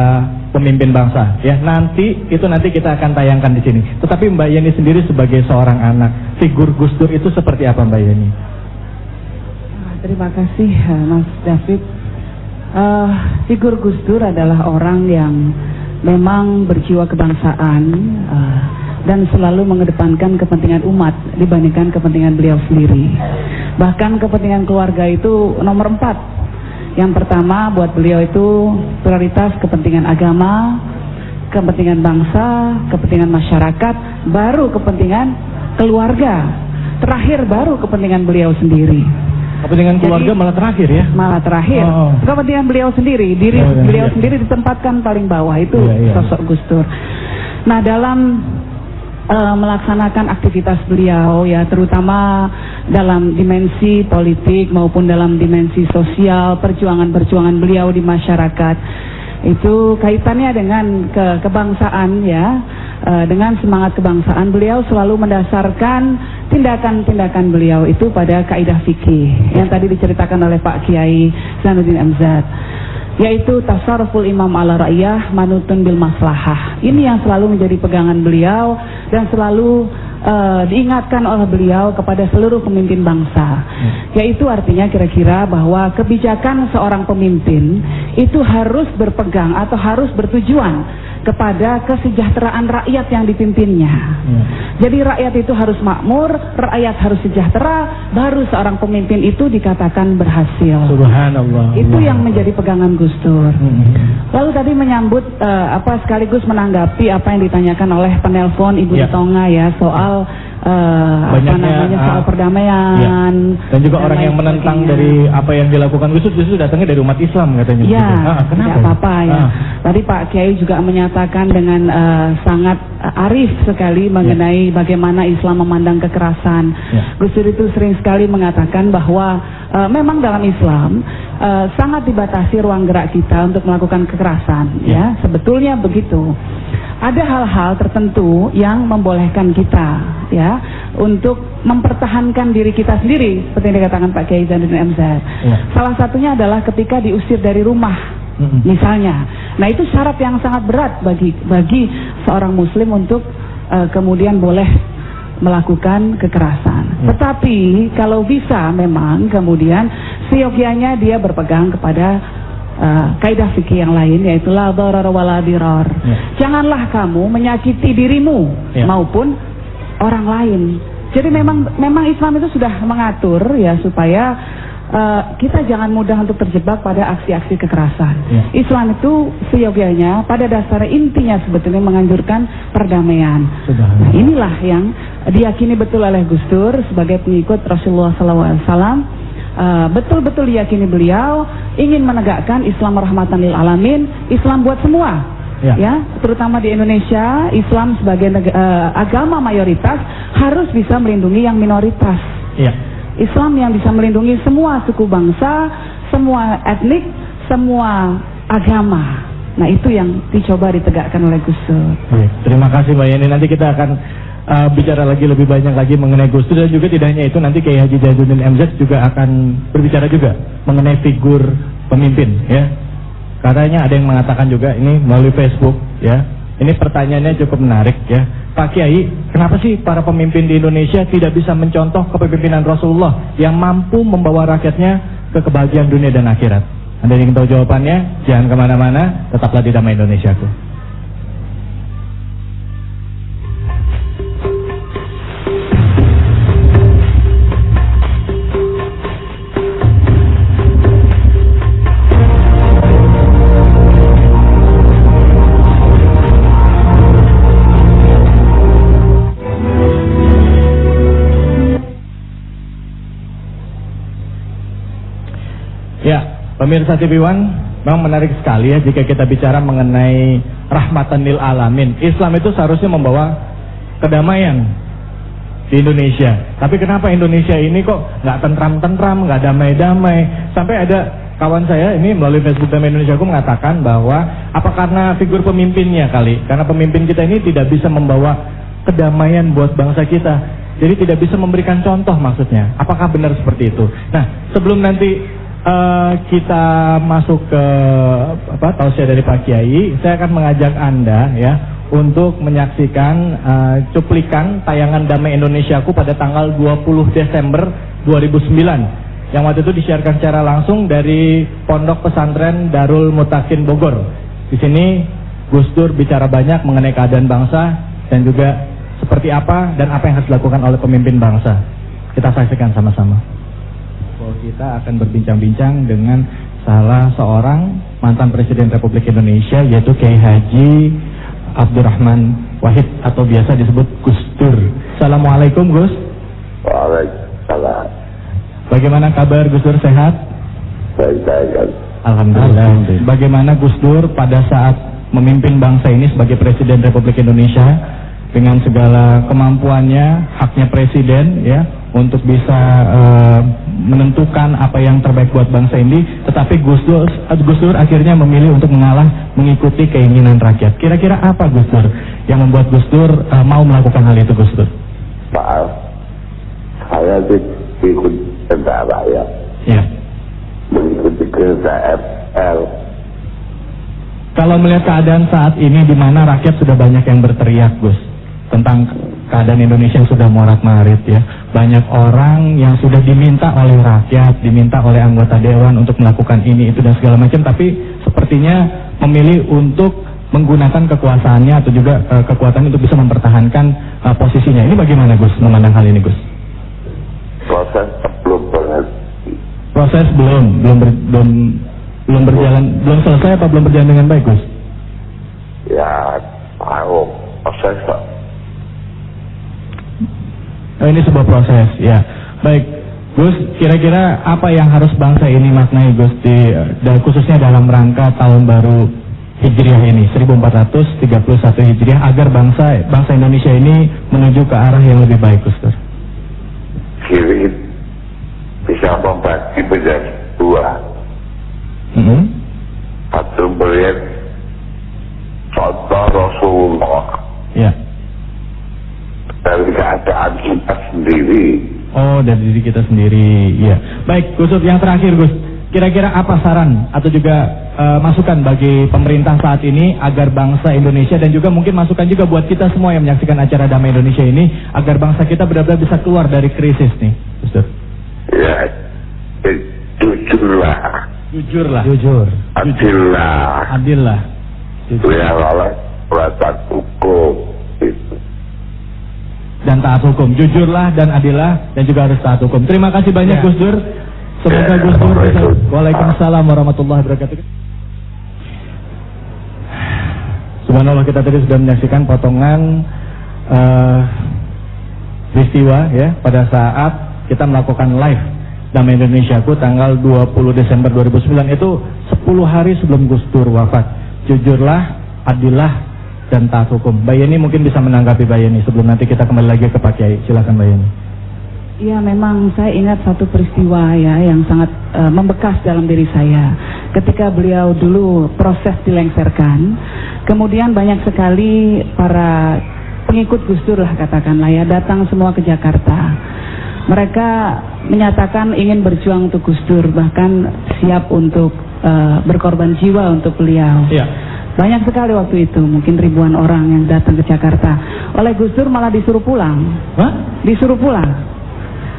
pemimpin bangsa. Ya, nanti kita akan tayangkan di sini. Tetapi Mbak Yeni sendiri sebagai seorang anak, figur Gus Dur itu seperti apa Mbak Yeni? Terima kasih Mas David. Figur Gus Dur adalah orang yang memang berjiwa kebangsaan dan selalu mengedepankan kepentingan umat dibandingkan kepentingan beliau sendiri. Bahkan kepentingan keluarga itu nomor 4. Yang pertama buat beliau itu prioritas kepentingan agama, kepentingan bangsa, kepentingan masyarakat, baru kepentingan keluarga, terakhir baru kepentingan beliau sendiri. Kepentingan keluarga malah terakhir ya? Malah terakhir. Kepentingan beliau sendiri, beliau sendiri ditempatkan paling bawah, itu sosok Gus Dur. Nah, dalam melaksanakan aktivitas beliau ya, terutama dalam dimensi politik maupun dalam dimensi sosial, perjuangan beliau di masyarakat itu kaitannya dengan kebangsaan ya. dengan semangat kebangsaan, beliau selalu mendasarkan tindakan-tindakan beliau itu pada kaidah fikih yang tadi diceritakan oleh Pak Kiai Zainuddin MZ, yaitu tasarruful imam ala ra'iyah manutun bil maslahah. Ini yang selalu menjadi pegangan beliau dan selalu diingatkan oleh beliau kepada seluruh pemimpin bangsa, yaitu artinya kira-kira bahwa kebijakan seorang pemimpin itu harus berpegang atau harus bertujuan kepada kesejahteraan rakyat yang dipimpinnya. Jadi rakyat itu harus makmur, rakyat harus sejahtera, baru seorang pemimpin itu dikatakan berhasil. Subhanallah. Itu yang menjadi pegangan Gus Dur. Lalu tadi menyambut sekaligus menanggapi apa yang ditanyakan oleh penelpon Ibu Tonga ya soal soal perdamaian dan juga orang yang menentang dari apa yang dilakukan Gus Dur justru datangnya dari umat Islam katanya. Iya, kenapa? tidak apa-apa ya. Tadi Pak Kiai juga menyatakan dengan sangat arif sekali mengenai bagaimana Islam memandang kekerasan. Gus Dur itu sering sekali mengatakan bahwa memang dalam Islam sangat dibatasi ruang gerak kita untuk melakukan kekerasan. Ya, sebetulnya begitu. Ada hal-hal tertentu yang membolehkan kita ya untuk mempertahankan diri kita sendiri seperti yang dikatakan Pak Kiai Zainuddin MZ. Salah satunya adalah ketika diusir dari rumah misalnya. Nah, itu syarat yang sangat berat bagi seorang muslim untuk kemudian boleh melakukan kekerasan. Tetapi kalau bisa memang kemudian seyogyanya dia berpegang kepada kaidah fikih yang lain, yaitu la darar wala dirar. Janganlah kamu menyakiti dirimu maupun orang lain. Jadi memang Islam itu sudah mengatur ya supaya kita jangan mudah untuk terjebak pada aksi-aksi kekerasan. Islam itu seyogyanya pada dasar intinya sebetulnya menganjurkan perdamaian. Nah, inilah yang diyakini betul oleh Gus Dur sebagai pengikut Rasulullah SAW. Betul-betul diyakini beliau ingin menegakkan Islam rahmatan lil alamin, Islam buat semua. Ya, terutama di Indonesia, Islam sebagai agama mayoritas harus bisa melindungi yang minoritas. Islam yang bisa melindungi semua suku bangsa, semua etnik, semua agama. Nah, itu yang dicoba ditegakkan oleh Gus Dur. Terima kasih Mbak Yeni. Nanti kita akan bicara lagi lebih banyak lagi mengenai Gus Dur, dan juga tidak hanya itu, nanti Kiai Haji Zainuddin MZ juga akan berbicara juga mengenai figur pemimpin ya. Katanya ada yang mengatakan juga ini melalui Facebook ya. Ini pertanyaannya cukup menarik ya. Pak Kiai, kenapa sih para pemimpin di Indonesia tidak bisa mencontoh kepemimpinan Rasulullah yang mampu membawa rakyatnya ke kebahagiaan dunia dan akhirat? Anda ingin tahu jawabannya? Jangan kemana-mana, tetaplah di Damai Indonesiaku. Pemirsa TV One, memang menarik sekali ya jika kita bicara mengenai rahmatan lil alamin. Islam itu seharusnya membawa kedamaian di Indonesia. Tapi kenapa Indonesia ini kok nggak tentram-tentram, nggak damai-damai? Sampai ada kawan saya ini melalui Facebook Damai Indonesia aku mengatakan bahwa apa karena figur pemimpinnya kali? Karena pemimpin kita ini tidak bisa membawa kedamaian buat bangsa kita. Jadi tidak bisa memberikan contoh maksudnya. Apakah benar seperti itu? Nah, sebelum nanti kita masuk ke tausiah dari Pak Kiai, saya akan mengajak Anda ya untuk menyaksikan cuplikan tayangan Damai Indonesiaku pada tanggal 20 Desember 2009 yang waktu itu disiarkan secara langsung dari Pondok Pesantren Darul Mutakin Bogor. Di sini Gus Dur bicara banyak mengenai keadaan bangsa dan juga seperti apa dan apa yang harus dilakukan oleh pemimpin bangsa. Kita saksikan sama-sama. Kita akan berbincang-bincang dengan salah seorang mantan Presiden Republik Indonesia, yaitu Kiai Haji Abdurrahman Wahid atau biasa disebut Gus Dur. Assalamualaikum Gus. Waalaikumsalam. Bagaimana kabar Gus Dur, sehat? Baik. Alhamdulillah. Bagaimana Gus Dur pada saat memimpin bangsa ini sebagai Presiden Republik Indonesia dengan segala kemampuannya, haknya Presiden ya untuk bisa menentukan apa yang terbaik buat bangsa ini, tetapi Gus Dur akhirnya memilih untuk mengalah mengikuti keinginan rakyat. Kira-kira apa Gus Dur yang membuat Gus Dur mau melakukan hal itu, Gus Dur? Maaf, saya ikut tentara ya. Ya. Mengikuti kereta FL. Kalau melihat keadaan saat ini di mana rakyat sudah banyak yang berteriak, Gus, tentang keadaan Indonesia yang sudah morat-marit ya. Banyak orang yang sudah diminta oleh rakyat, diminta oleh anggota dewan untuk melakukan ini, itu dan segala macam, tapi sepertinya memilih untuk menggunakan kekuasaannya atau juga kekuatan untuk bisa mempertahankan posisinya. Ini bagaimana, Gus, memandang hal ini, Gus? Proses belum berhenti. Proses belum berjalan, belum selesai apa belum berjalan dengan baik, Gus? Ya, tahu proses. Ini sebuah proses, ya. Baik, Gus, kira-kira apa yang harus bangsa ini maknai, Gus, khususnya dalam rangka tahun baru Hijriah ini, 1431 Hijriah, agar bangsa Indonesia ini menuju ke arah yang lebih baik, Gus Dur? Kiri bisa membagi menjadi dua. Satu melihat contoh Rasulullah. Ya. Dari keadaan kita sendiri. Oh, dari diri kita sendiri, ya. Baik, Gus Dur, yang terakhir, Gus, kira-kira apa saran atau juga masukan bagi pemerintah saat ini agar bangsa Indonesia, dan juga mungkin masukan juga buat kita semua yang menyaksikan acara Damai Indonesia ini, agar bangsa kita benar-benar bisa keluar dari krisis nih, Gus Dur? Ya, jujurlah. Jujurlah. Jujur. Adillah. Adillah. Yang oleh peraturan hukum itu. Dan taat hukum. Jujurlah dan adillah, dan juga harus taat hukum. Terima kasih banyak, Gus Dur. Semoga Gus Dur bisa. Waalaikumsalam warahmatullahi wabarakatuh. Subhanallah, kita tadi sudah menyaksikan potongan peristiwa ya pada saat kita melakukan live Damai Indonesiaku tanggal 20 Desember 2009, itu 10 hari sebelum Gus Dur wafat. Jujurlah, adillah, dan taat hukum. Mbak Yeni mungkin bisa menanggapi Mbak Yeni sebelum nanti kita kembali lagi ke Pak Kiai. Silakan Mbak Yeni. Ya, memang saya ingat satu peristiwa ya yang sangat membekas dalam diri saya. Ketika beliau dulu proses dilengserkan, kemudian banyak sekali para pengikut Gus Dur lah katakanlah ya, datang semua ke Jakarta. Mereka menyatakan ingin berjuang untuk Gus Dur, bahkan siap untuk berkorban jiwa untuk beliau. Iya. Banyak sekali waktu itu, mungkin ribuan orang yang datang ke Jakarta. Oleh Gus Dur malah disuruh pulang. Hah? Disuruh pulang.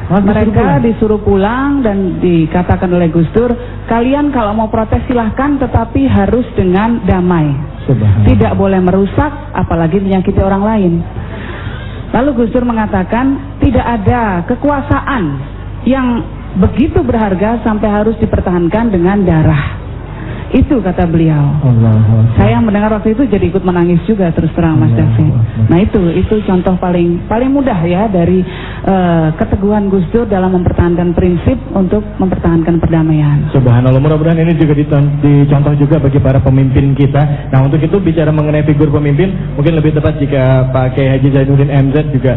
Mereka disuruh pulang dan dikatakan oleh Gus Dur, kalian kalau mau protes silahkan, tetapi harus dengan damai. Tidak boleh merusak, apalagi menyakiti orang lain. Lalu Gus Dur mengatakan, tidak ada kekuasaan yang begitu berharga sampai harus dipertahankan dengan darah. Itu kata beliau. Saya mendengar waktu itu jadi ikut menangis juga, terus terang Mas David. Nah itu contoh paling mudah ya dari keteguhan Gus Dur dalam mempertahankan prinsip untuk mempertahankan perdamaian. Subhanallah, mudah-mudahan ini juga dicontoh juga bagi para pemimpin kita. Nah, untuk itu bicara mengenai figur pemimpin, mungkin lebih tepat jika Pak Kiai Haji Zainuddin MZ juga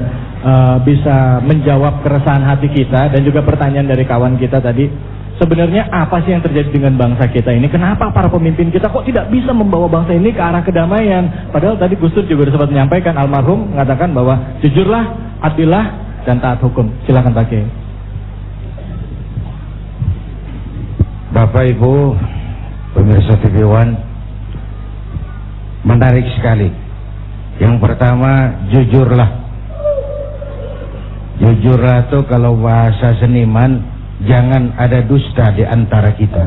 bisa menjawab keresahan hati kita dan juga pertanyaan dari kawan kita tadi. Sebenarnya apa sih yang terjadi dengan bangsa kita ini? Kenapa para pemimpin kita kok tidak bisa membawa bangsa ini ke arah kedamaian? Padahal tadi Gus Dur juga sempat menyampaikan, almarhum mengatakan bahwa jujurlah, adillah, dan taat hukum. Silakan Pak Kiai. Bapak Ibu pemirsa TV One, menarik sekali. Yang pertama, jujurlah. Jujurlah itu kalau bahasa seniman, jangan ada dusta di antara kita.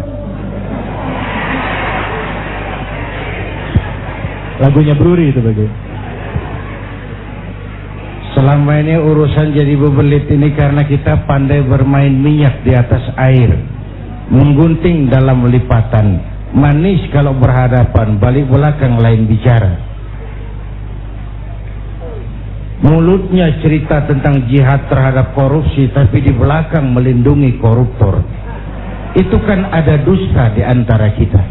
Lagunya Bruri itu bagaimana? Selama ini urusan jadi bebelit ini karena kita pandai bermain minyak di atas air, menggunting dalam lipatan, manis kalau berhadapan, balik belakang lain bicara. Mulutnya cerita tentang jihad terhadap korupsi, tapi di belakang melindungi koruptor. Itu kan ada dusta di antara kita.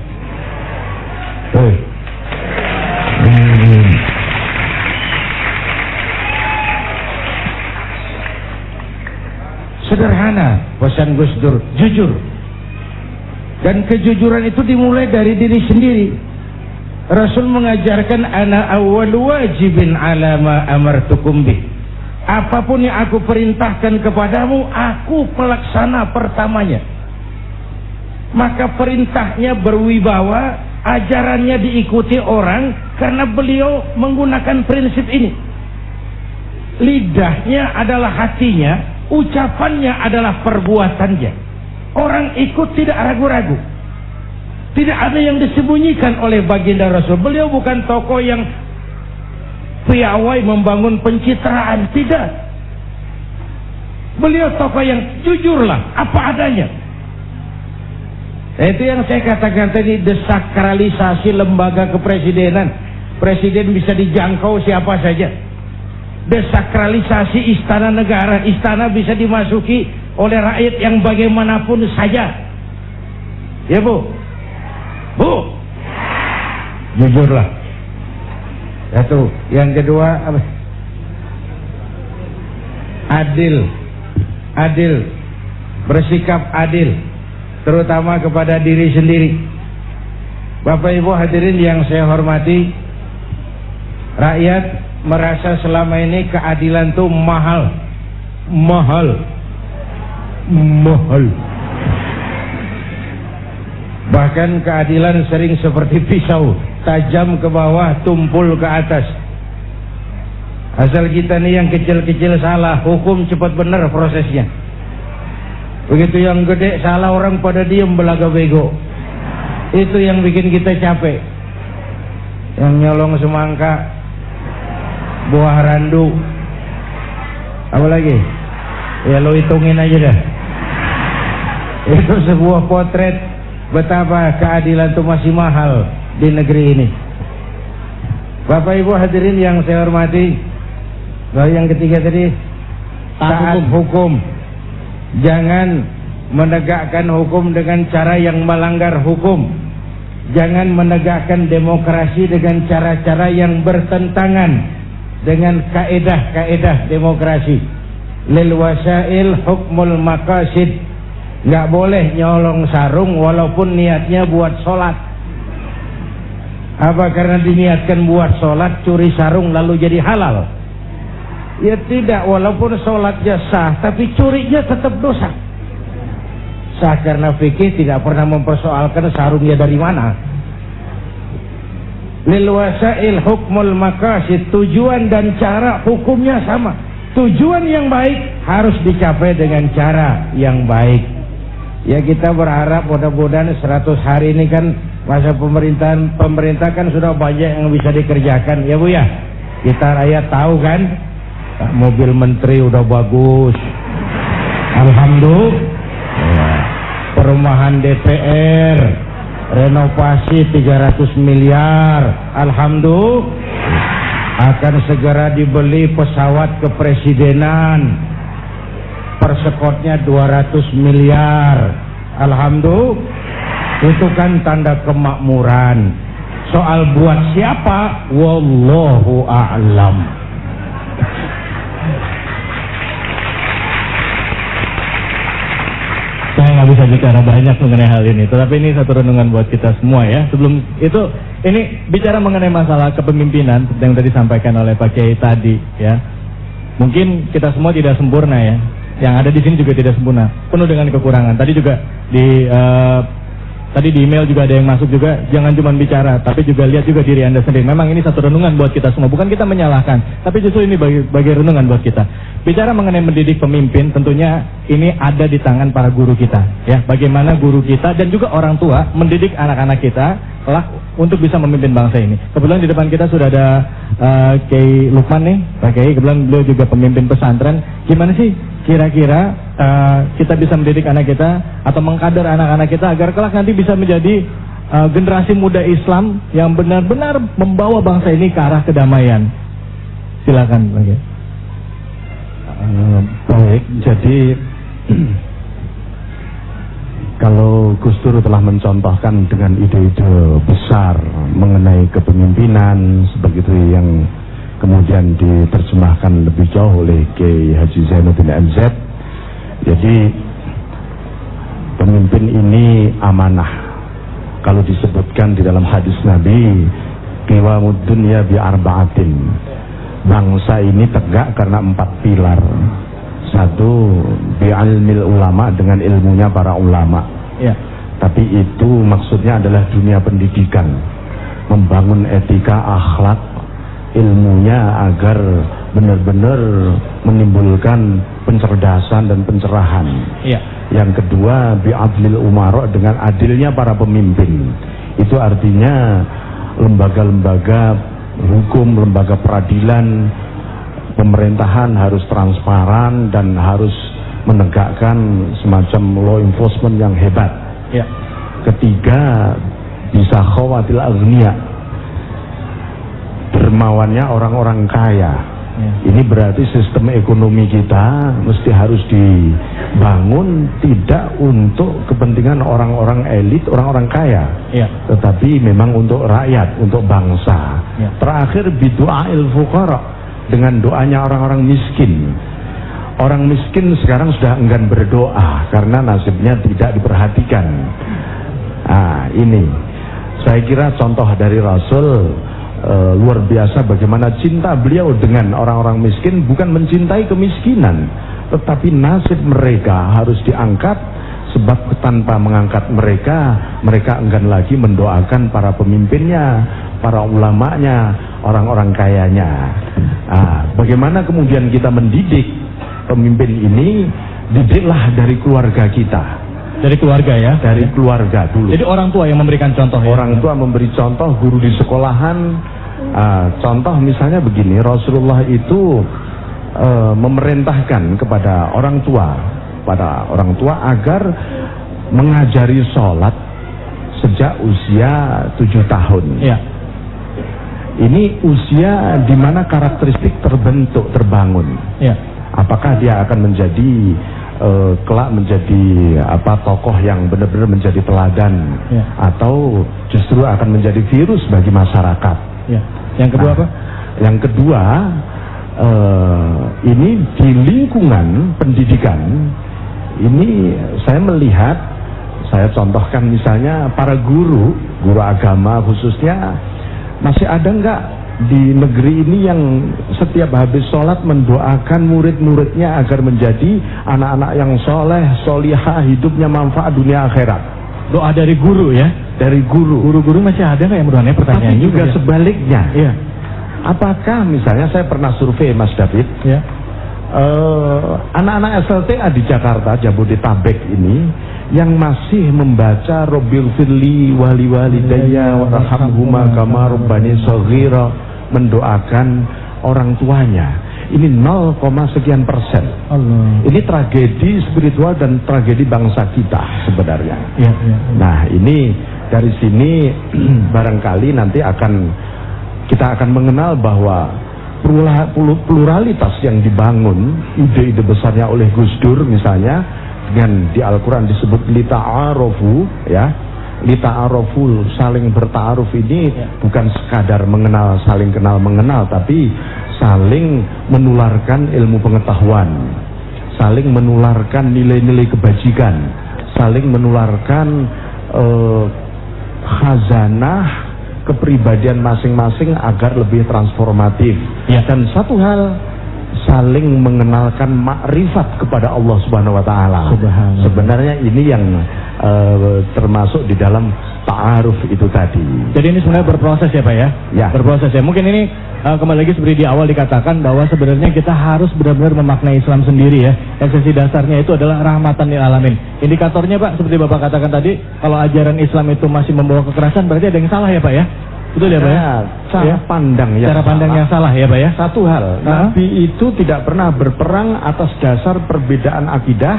Sederhana pesan Gus Dur, jujur. Dan kejujuran itu dimulai dari diri sendiri. Rasul mengajarkan ana awwal wajibin ala ma amartukum bih. Apapun yang aku perintahkan kepadamu, aku pelaksana pertamanya. Maka perintahnya berwibawa, ajarannya diikuti orang karena beliau menggunakan prinsip ini. Lidahnya adalah hatinya, ucapannya adalah perbuatannya. Orang ikut tidak ragu-ragu. Tidak ada yang disembunyikan oleh baginda Rasul. Beliau bukan tokoh yang piawai membangun pencitraan, tidak. Beliau tokoh yang jujurlah apa adanya. Itu yang saya katakan tadi, desakralisasi lembaga kepresidenan. Presiden bisa dijangkau siapa saja. Desakralisasi istana negara, istana bisa dimasuki oleh rakyat yang bagaimanapun saja. Ya Bu? Bu? Jujurlah. Satu. Yang kedua apa? Adil. Adil. Bersikap adil, terutama kepada diri sendiri. Bapak Ibu hadirin yang saya hormati, rakyat merasa selama ini keadilan tuh mahal. Bahkan keadilan sering seperti pisau, tajam ke bawah, tumpul ke atas. Asal kita nih yang kecil-kecil salah, hukum cepat benar prosesnya. Begitu yang gede salah, orang pada diem belaga bego. Itu yang bikin kita capek. Yang nyolong semangka, buah randu, apa lagi? Ya lo hitungin aja dah. Itu sebuah potret betapa keadilan itu masih mahal di negeri ini. Bapak Ibu hadirin yang saya hormati, lalu yang ketiga tadi, taat hukum. Jangan menegakkan hukum dengan cara yang melanggar hukum. Jangan menegakkan demokrasi dengan cara-cara yang bertentangan dengan kaedah-kaedah demokrasi. Lil wasail hukmul maqasid. Nggak boleh nyolong sarung walaupun niatnya buat sholat. Apa karena diniatkan buat sholat curi sarung lalu jadi halal? Ya tidak, walaupun sholatnya sah tapi curinya tetap dosa. Sah karena fikih tidak pernah mempersoalkan sarungnya dari mana. Lil wasail hukmul maqasid, tujuan dan cara hukumnya sama. Tujuan yang baik harus dicapai dengan cara yang baik. Ya kita berharap mudah-mudahan 100 hari ini kan masa pemerintah kan sudah banyak yang bisa dikerjakan ya Bu ya. Kita rakyat tahu kan, mobil menteri udah bagus, alhamdulillah. Perumahan DPR renovasi 300 miliar, alhamdulillah. Akan segera dibeli pesawat kepresidenan, persekotnya 200 miliar, alhamdulillah. Itu kan tanda kemakmuran. Soal buat siapa, wallahu a'lam. Saya nggak bisa bicara banyak mengenai hal ini, tetapi ini satu renungan buat kita semua ya. Sebelum itu, ini bicara mengenai masalah kepemimpinan yang tadi disampaikan oleh Pak Kiai tadi ya. Mungkin kita semua tidak sempurna ya. Yang ada di sini juga tidak sempurna, penuh dengan kekurangan. Tadi juga tadi di email juga ada yang masuk juga, jangan cuma bicara, tapi juga lihat juga diri Anda sendiri. Memang ini satu renungan buat kita semua, bukan kita menyalahkan, tapi justru ini bagi renungan buat kita. Bicara mengenai mendidik pemimpin, tentunya ini ada di tangan para guru kita, ya. Bagaimana guru kita dan juga orang tua mendidik anak-anak kita untuk bisa memimpin bangsa ini. Kebetulan di depan kita sudah ada Kiai Lukman nih, Pak Kiai. Kebetulan beliau juga pemimpin pesantren. Gimana sih kira-kira kita bisa mendidik anak kita atau mengkader anak-anak kita agar kelak nanti bisa menjadi generasi muda Islam yang benar-benar membawa bangsa ini ke arah kedamaian? Silakan, Pak Kiai. Baik, jadi kalau Gus Dur telah mencontohkan dengan ide-ide besar mengenai kepemimpinan sebegitu yang kemudian diterjemahkan lebih jauh oleh Kiai Haji Zainuddin MZ. Jadi pemimpin ini amanah. Kalau disebutkan di dalam hadis Nabi, qiwamud dunya bi arba'atin. Bangsa ini tegak karena 4 pilar. Satu, bi ilmil ulama, dengan ilmunya para ulama. Ya. Tapi itu maksudnya adalah dunia pendidikan, membangun etika, akhlak, ilmunya agar benar-benar menimbulkan pencerdasan dan pencerahan. Ya. Yang kedua, bi adlil umara, dengan adilnya para pemimpin. Itu artinya lembaga-lembaga hukum, lembaga peradilan, pemerintahan harus transparan dan harus menegakkan semacam law enforcement yang hebat. Ya. Ketiga, bisa khawatil agniya, dermawannya orang-orang kaya. Ya. Ini berarti sistem ekonomi kita mesti harus dibangun tidak untuk kepentingan orang-orang elit, orang-orang kaya, Ya. tetapi memang untuk rakyat, untuk bangsa. Ya. Terakhir, bidu'ail fuqara, dengan doanya orang-orang miskin. Orang miskin sekarang sudah enggan berdoa karena nasibnya tidak diperhatikan. Nah, ini saya kira contoh dari Rasul luar biasa bagaimana cinta beliau dengan orang-orang miskin, bukan mencintai kemiskinan, tetapi nasib mereka harus diangkat, sebab tanpa mengangkat mereka, mereka enggan lagi mendoakan para pemimpinnya, para ulamanya, orang-orang kayanya. Nah, bagaimana kemudian kita mendidik pemimpin ini? Didiklah dari keluarga kita. Dari keluarga ya? Dari keluarga dulu. Jadi orang tua yang memberikan contoh ya? Orang tua memberi contoh, guru di sekolahan. Contoh misalnya begini, Rasulullah itu memerintahkan kepada orang tua agar mengajari sholat sejak usia 7 tahun. Ya. Ini usia di mana karakteristik terbentuk, terbangun. Ya. Apakah dia akan menjadi kelak menjadi tokoh yang benar-benar menjadi teladan, ya, atau justru akan menjadi virus bagi masyarakat. Ya. Yang kedua apa? Yang kedua, ini di lingkungan pendidikan ini saya melihat, saya contohkan misalnya para guru agama khususnya, masih ada enggak di negeri ini yang setiap habis sholat mendoakan murid-muridnya agar menjadi anak-anak yang soleh, solihah, hidupnya manfaat dunia akhirat? Doa dari guru ya? Dari guru. Guru-guru masih ada nggak yang berdoanya? Pertanyaan tapi juga sebaliknya. Iya. Apakah misalnya saya pernah survei Mas David, ya, anak-anak SLTA di Jakarta, Jabodetabek ini yang masih membaca Robbil Firli wali walidayya warhamhuma kama rabbani shaghira, mendoakan orang tuanya, ini 0, sekian persen. Allah. Ini tragedi spiritual dan tragedi bangsa kita sebenarnya. Ya, ya, ya. Nah, ini dari sini barangkali nanti kita akan mengenal bahwa pluralitas yang dibangun, ide-ide besarnya oleh Gus Dur misalnya, dengan di Al-Quran disebut lita'arofu, ya, lita'arofu, saling berta'aruf ini bukan sekadar mengenal, saling kenal mengenal, tapi saling menularkan ilmu pengetahuan, saling menularkan nilai-nilai kebajikan, saling menularkan khazanah kepribadian masing-masing agar lebih transformatif. Ya. Dan satu hal, saling mengenalkan makrifat kepada Allah Subhanahu wa taala. Sebenarnya ini yang termasuk di dalam ta'aruf itu tadi. Jadi ini sebenarnya berproses ya Pak ya? Ya. Berproses ya. Mungkin ini kembali lagi seperti di awal dikatakan bahwa sebenarnya kita harus benar-benar memaknai Islam sendiri ya. Esensi dasarnya itu adalah rahmatan lil alamin. Indikatornya Pak, seperti Bapak katakan tadi, kalau ajaran Islam itu masih membawa kekerasan, berarti ada yang salah ya Pak ya? Betul ya Pak ya? Cara pandang yang salah ya Pak ya? Satu hal, Nabi itu tidak pernah berperang atas dasar perbedaan akidah,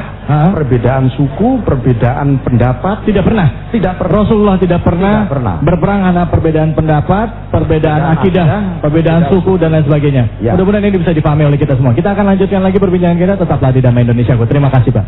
perbedaan suku, perbedaan pendapat. Tidak pernah. Tidak pernah. Rasulullah tidak pernah berperang karena perbedaan pendapat, perbedaan akidah, perbedaan suku dan lain sebagainya. Ya. Mudah-mudahan ini bisa dipahami oleh kita semua. Kita akan lanjutkan lagi perbincangan kita, tetaplah di Damai Indonesia. Terima kasih Pak.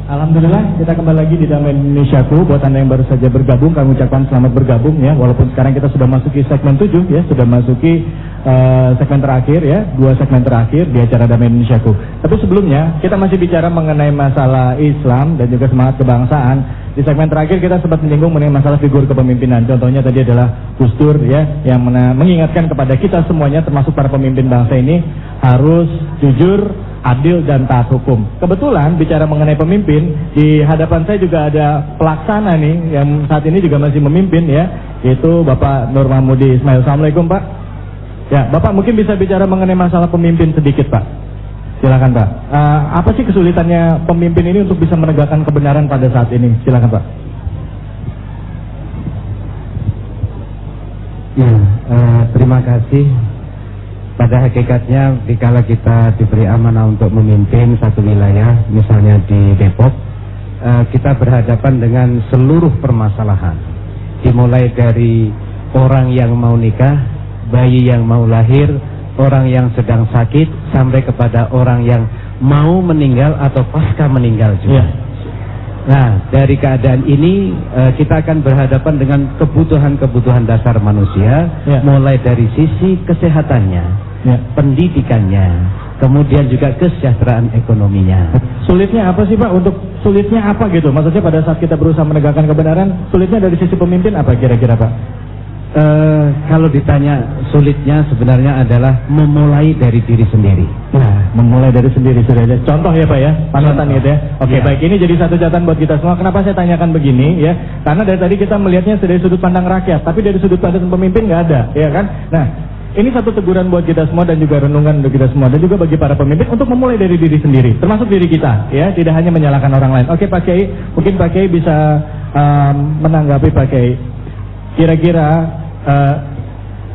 Alhamdulillah kita kita kembali lagi di Damai Indonesiaku. Buat Anda yang baru saja bergabung, kami ucapkan selamat bergabung ya. Walaupun sekarang kita sudah masuki segmen 7 ya, sudah masuki segmen terakhir ya, 2 segmen terakhir di acara Damai Indonesiaku. Tapi sebelumnya kita masih bicara mengenai masalah Islam dan juga semangat kebangsaan. Di segmen terakhir kita sempat menyinggung mengenai masalah figur kepemimpinan. Contohnya tadi adalah Gus Dur ya, yang mengingatkan kepada kita semuanya termasuk para pemimpin bangsa ini harus jujur, adil dan taat hukum. Kebetulan bicara mengenai pemimpin, di hadapan saya juga ada pelaksana nih yang saat ini juga masih memimpin ya, yaitu Bapak Nur Mahmudi Ismail. Assalamualaikum Pak. Ya, Bapak mungkin bisa bicara mengenai masalah pemimpin sedikit Pak. Silakan Pak. Apa sih kesulitannya pemimpin ini untuk bisa menegakkan kebenaran pada saat ini? Silakan Pak. Ya, terima kasih. Pada hakikatnya, dikala kita diberi amanah untuk memimpin satu wilayah, misalnya di Depok, kita berhadapan dengan seluruh permasalahan. Dimulai dari orang yang mau nikah, bayi yang mau lahir, orang yang sedang sakit, sampai kepada orang yang mau meninggal atau pasca meninggal juga. Nah, dari keadaan ini kita akan berhadapan dengan kebutuhan-kebutuhan dasar manusia, mulai dari sisi kesehatannya, pendidikannya, kemudian juga kesejahteraan ekonominya. Sulitnya apa sih Pak? Untuk sulitnya apa gitu? Maksudnya pada saat kita berusaha menegakkan kebenaran, sulitnya dari sisi pemimpin apa kira-kira Pak? Kalau ditanya sulitnya sebenarnya adalah memulai dari diri sendiri. Nah, memulai dari sendiri sudah ada contoh ya Pak ya, panutan gitu ya. Oke, baik, ini jadi satu catatan buat kita semua. Kenapa saya tanyakan begini ya? Karena dari tadi kita melihatnya dari sudut pandang rakyat, tapi dari sudut pandang pemimpin nggak ada, ya kan? Nah, ini satu teguran buat kita semua dan juga renungan untuk kita semua dan juga bagi para pemimpin untuk memulai dari diri sendiri, termasuk diri kita, ya, tidak hanya menyalahkan orang lain. Oke Pak Kiai, mungkin Pak Kiai bisa menanggapi Pak Kiai. Kira-kira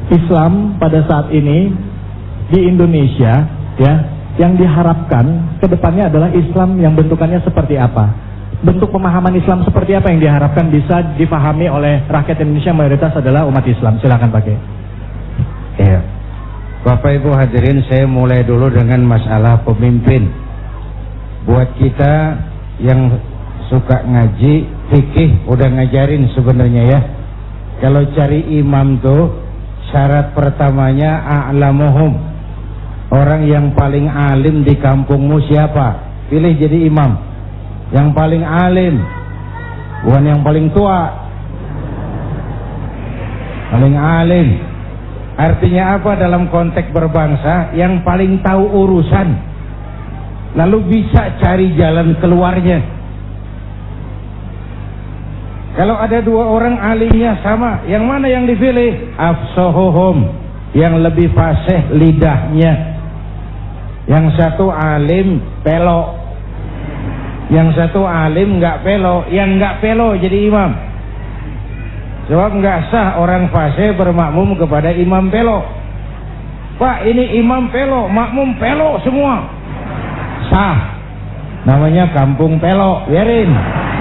Islam pada saat ini di Indonesia ya, yang diharapkan ke depannya adalah Islam yang bentukannya seperti apa? Bentuk pemahaman Islam seperti apa yang diharapkan bisa dipahami oleh rakyat Indonesia mayoritas adalah umat Islam? Silakan Pak Kiai. Ya, Bapak Ibu hadirin, saya mulai dulu dengan masalah pemimpin. Buat kita yang suka ngaji, fikih udah ngajarin sebenarnya ya. Kalau cari imam tuh syarat pertamanya a'lamuhum. Orang yang paling alim di kampungmu siapa? Pilih jadi imam. Yang paling alim, bukan yang paling tua. Paling alim. Artinya apa dalam konteks berbangsa? Yang paling tahu urusan, lalu bisa cari jalan keluarnya. Kalau ada dua orang alimnya sama, yang mana yang dipilih? Afsahuhum, yang lebih fasih lidahnya. Yang satu alim pelok, yang satu alim nggak pelok. Yang nggak pelok jadi imam. Sebab nggak sah orang fasih bermakmum kepada imam pelok. Pak, ini imam pelok, makmum pelok semua. Sah. Namanya kampung pelok, biarin,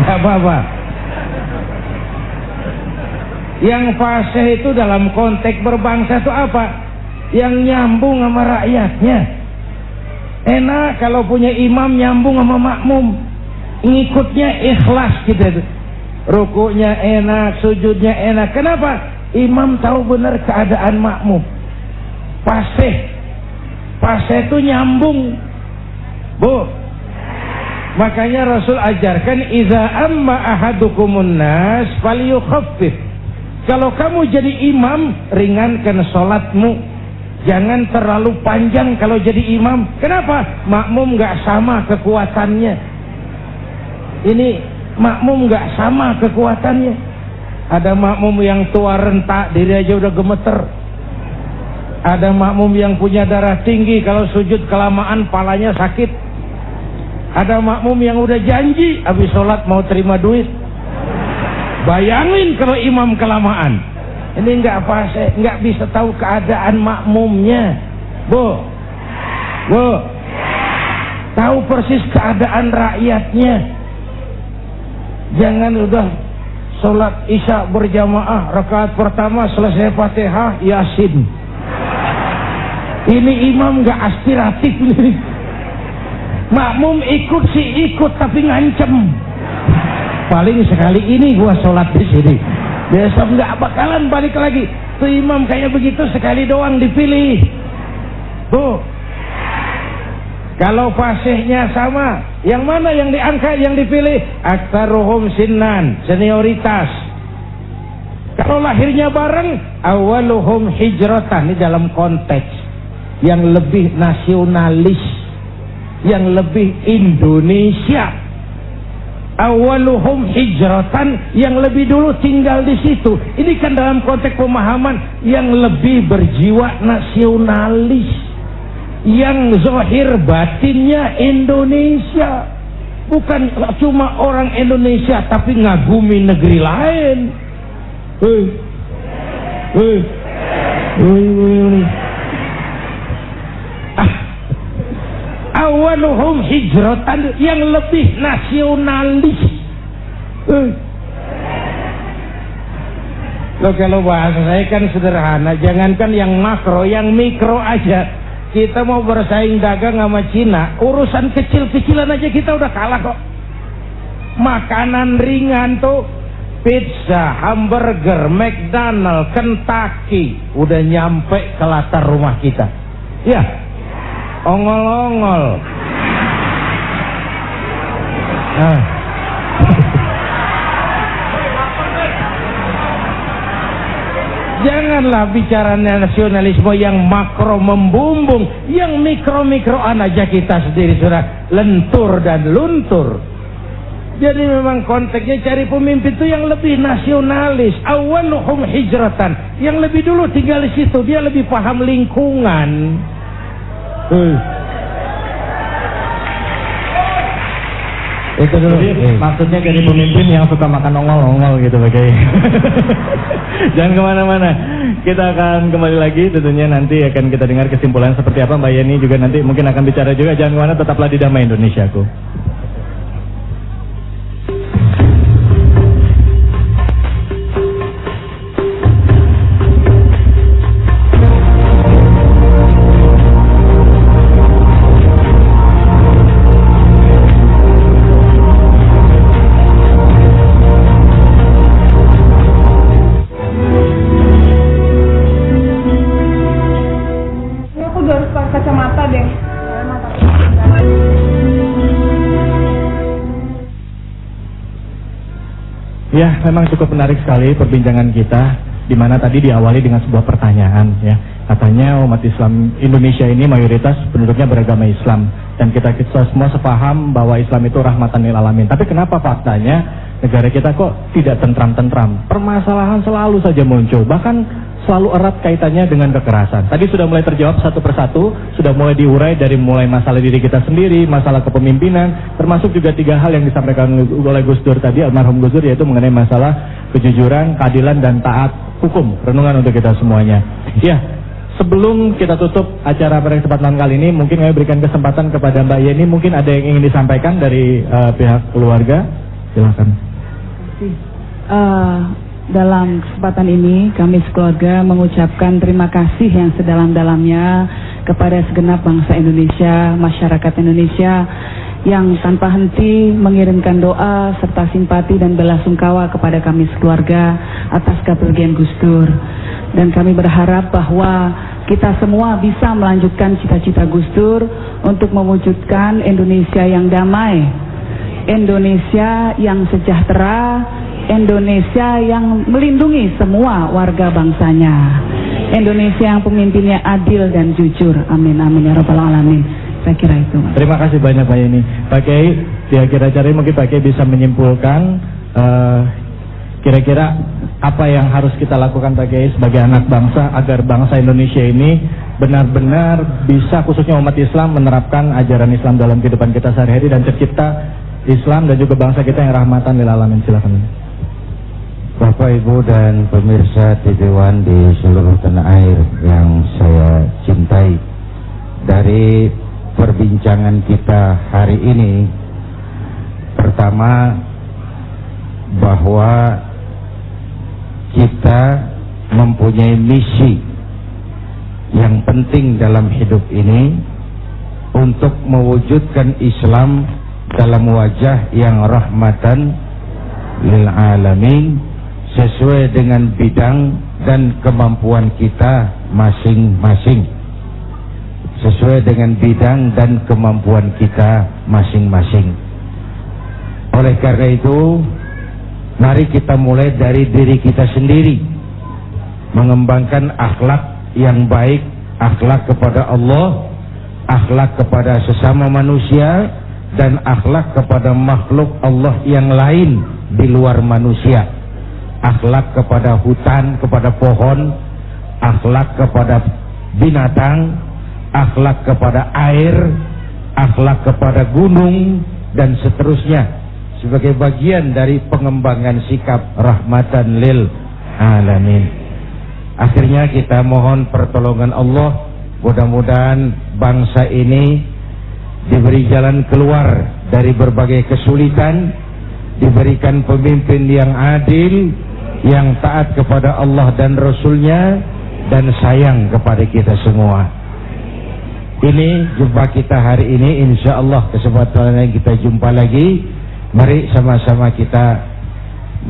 nggak apa-apa. Yang fasih itu dalam konteks berbangsa itu apa? Yang nyambung sama rakyatnya. Enak kalau punya imam nyambung sama makmum, ngikutnya ikhlas gitu. Rukuknya enak, sujudnya enak. Kenapa? Imam tahu benar keadaan makmum. Fasih itu nyambung, Bu. Makanya Rasul ajarkan, iza amma ahadukumun nas falyukhaffif. Kalau kamu jadi imam, ringankan sholatmu. Jangan terlalu panjang kalau jadi imam. Kenapa? Makmum gak sama kekuatannya. Ini makmum gak sama kekuatannya. Ada makmum yang tua rentak, diri aja udah gemeter. Ada makmum yang punya darah tinggi, kalau sujud kelamaan palanya sakit. Ada makmum yang udah janji habis sholat mau terima duit. Bayangin kalau imam kelamaan. Ini nggak bisa tahu keadaan makmumnya, Bu. Tahu persis keadaan rakyatnya. Jangan udah sholat isya berjamaah, rakaat pertama selesai Fatihah, Yasin. Ini imam nggak aspiratif nih. Makmum ikut sih ikut tapi ngancem. Paling sekali ini gua sholat di sini. Besok nggak bakalan balik lagi. Tuh imam kayak begitu sekali doang dipilih. Tuh. Kalau fasihnya sama, yang mana yang diangkat, yang dipilih? Aktsaruhum sinnan, senioritas. Kalau lahirnya bareng, awaluhum hijratan, ini dalam konteks yang lebih nasionalis, yang lebih Indonesia. Awaluhum hijratan, yang lebih dulu tinggal di situ. Ini kan dalam konteks pemahaman yang lebih berjiwa nasionalis. Yang zahir batinnya Indonesia, bukan cuma orang Indonesia tapi ngagumi negeri lain. Awaluhum hijratan, yang lebih nasionalis. Loh, kalau bahasa saya kan sederhana, jangankan yang makro, yang mikro aja. Kita mau bersaing dagang sama Cina, urusan kecil-kecilan aja kita udah kalah kok. Makanan ringan tuh, pizza, hamburger, McDonald, Kentucky, udah nyampe ke latar rumah kita. Ya, ongol-ongol. Nah. Janganlah bicara nasionalisme yang makro membumbung, yang mikro-mikroan aja kita sendiri sudah lentur dan luntur. Jadi memang konteksnya cari pemimpin itu yang lebih nasionalis, awaluhum hijratan, yang lebih dulu tinggal di situ, dia lebih paham lingkungan. Itu dulu. Jadi, maksudnya jadi pemimpin yang suka makan ongol-ongol gitu, Pak Kiai. Jangan kemana-mana. Kita akan kembali lagi, tentunya nanti akan kita dengar kesimpulan seperti apa. Mbak Yeni juga nanti mungkin akan bicara juga. Jangan kemana, tetaplah di Damai Indonesiaku. Ya, memang cukup menarik sekali perbincangan kita, di mana tadi diawali dengan sebuah pertanyaan, ya. Katanya umat Islam Indonesia ini mayoritas penduduknya beragama Islam, dan kita semua sepaham bahwa Islam itu rahmatan lil alamin. Tapi kenapa faktanya negara kita kok tidak tentram-tentram? Permasalahan selalu saja muncul, bahkan selalu erat kaitannya dengan kekerasan. Tadi sudah mulai terjawab satu persatu, sudah mulai diurai dari mulai masalah diri kita sendiri, masalah kepemimpinan, termasuk juga 3 hal yang disampaikan oleh Gus Dur tadi, almarhum Gus Dur, yaitu mengenai masalah kejujuran, keadilan, dan taat hukum. Renungan untuk kita semuanya. Ya, sebelum kita tutup acara pada kesempatan kali ini, mungkin kami berikan kesempatan kepada Mbak Yeni, mungkin ada yang ingin disampaikan dari pihak keluarga. Silakan. Dalam kesempatan ini kami sekeluarga mengucapkan terima kasih yang sedalam-dalamnya kepada segenap bangsa Indonesia, masyarakat Indonesia yang tanpa henti mengirimkan doa serta simpati dan belasungkawa kepada kami sekeluarga atas kepergian Gus Dur. Dan kami berharap bahwa kita semua bisa melanjutkan cita-cita Gus Dur untuk mewujudkan Indonesia yang damai, Indonesia yang sejahtera, Indonesia yang melindungi semua warga bangsanya, Indonesia yang pemimpinnya adil dan jujur. Amin amin ya rabbal alamin. Saya kira itu. Terima kasih banyak Pak Yeni. Pak Kiai, di akhir acara ini mungkin Pak Kiai bisa menyimpulkan kira-kira apa yang harus kita lakukan Pak Kiai sebagai anak bangsa agar bangsa Indonesia ini benar-benar bisa, khususnya umat Islam, menerapkan ajaran Islam dalam kehidupan kita sehari-hari dan tercipta Islam dan juga bangsa kita yang rahmatan lil alamin. Silakan. Bapak, Ibu, dan pemirsa TV One di seluruh tanah air yang saya cintai, dari perbincangan kita hari ini, pertama bahwa kita mempunyai misi yang penting dalam hidup ini untuk mewujudkan Islam dalam wajah yang rahmatan lil alamin sesuai dengan bidang dan kemampuan kita masing-masing. Sesuai dengan bidang dan kemampuan kita masing-masing. Oleh karena itu, mari kita mulai dari diri kita sendiri, mengembangkan akhlak yang baik, akhlak kepada Allah, akhlak kepada sesama manusia, dan akhlak kepada makhluk Allah yang lain di luar manusia. Akhlak kepada hutan, kepada pohon, akhlak kepada binatang, akhlak kepada air, akhlak kepada gunung, dan seterusnya, sebagai bagian dari pengembangan sikap rahmatan lil alamin. Akhirnya kita mohon pertolongan Allah, mudah-mudahan bangsa ini diberi jalan keluar dari berbagai kesulitan, diberikan pemimpin yang adil, yang taat kepada Allah dan Rasulnya, dan sayang kepada kita semua. Ini jumpa kita hari ini, insya Allah kesempatan yang kita jumpa lagi. Mari sama-sama kita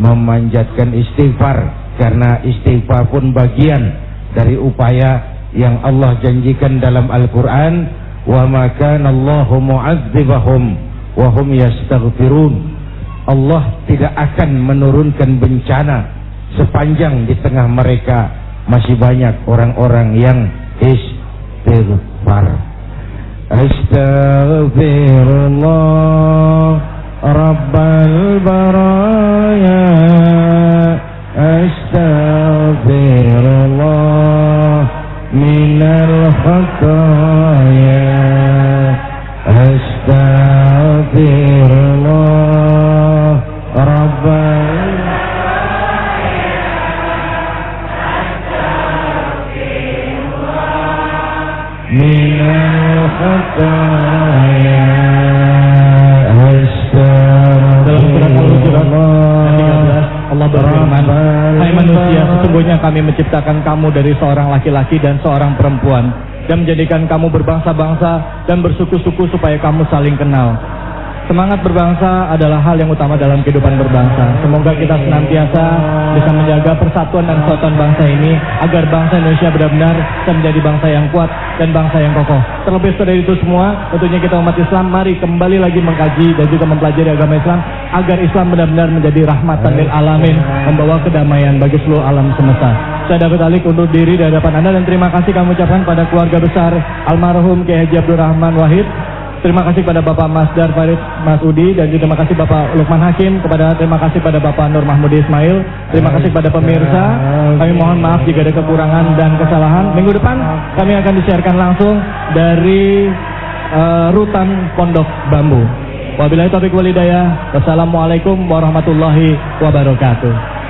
memanjatkan istighfar, karena istighfar pun bagian dari upaya yang Allah janjikan dalam Al-Quran. Wa ma kana Allahu mu'adzibahum wa hum yastaghfirun. Allah tidak akan menurunkan bencana sepanjang di tengah mereka masih banyak orang-orang yang istighfar. Astaghfirullah Rabbal baraya, astaghfirullah minal khataya, astaghfirullah Rabbal minal khataya. Allah berfirman, hai manusia, sesungguhnya kami menciptakan kamu dari seorang laki-laki dan seorang perempuan, dan menjadikan kamu berbangsa-bangsa dan bersuku-suku supaya kamu saling kenal. Semangat berbangsa adalah hal yang utama dalam kehidupan berbangsa. Semoga kita senantiasa bisa menjaga persatuan dan kesatuan bangsa ini, agar bangsa Indonesia benar-benar bisa menjadi bangsa yang kuat dan bangsa yang kokoh. Terlebih dari itu semua, tentunya kita umat Islam mari kembali lagi mengkaji dan juga mempelajari agama Islam, agar Islam benar-benar menjadi rahmatan lil alamin, membawa kedamaian bagi seluruh alam semesta. Saya David Alik undur diri di hadapan Anda, dan terima kasih kami ucapkan pada keluarga besar almarhum Kiai Haji Abdul Rahman Wahid. Terima kasih pada Bapak Masdar Farid Masudi, dan juga terima kasih Bapak Lukman Hakim, terima kasih pada Bapak Nur Mahmudi Ismail. Terima kasih pada pemirsa. Kami mohon maaf jika ada kekurangan dan kesalahan. Minggu depan kami akan disiarkan langsung dari Rutan Pondok Bambu. Wabillahi taufiq wal hidayah. Wassalamualaikum warahmatullahi wabarakatuh.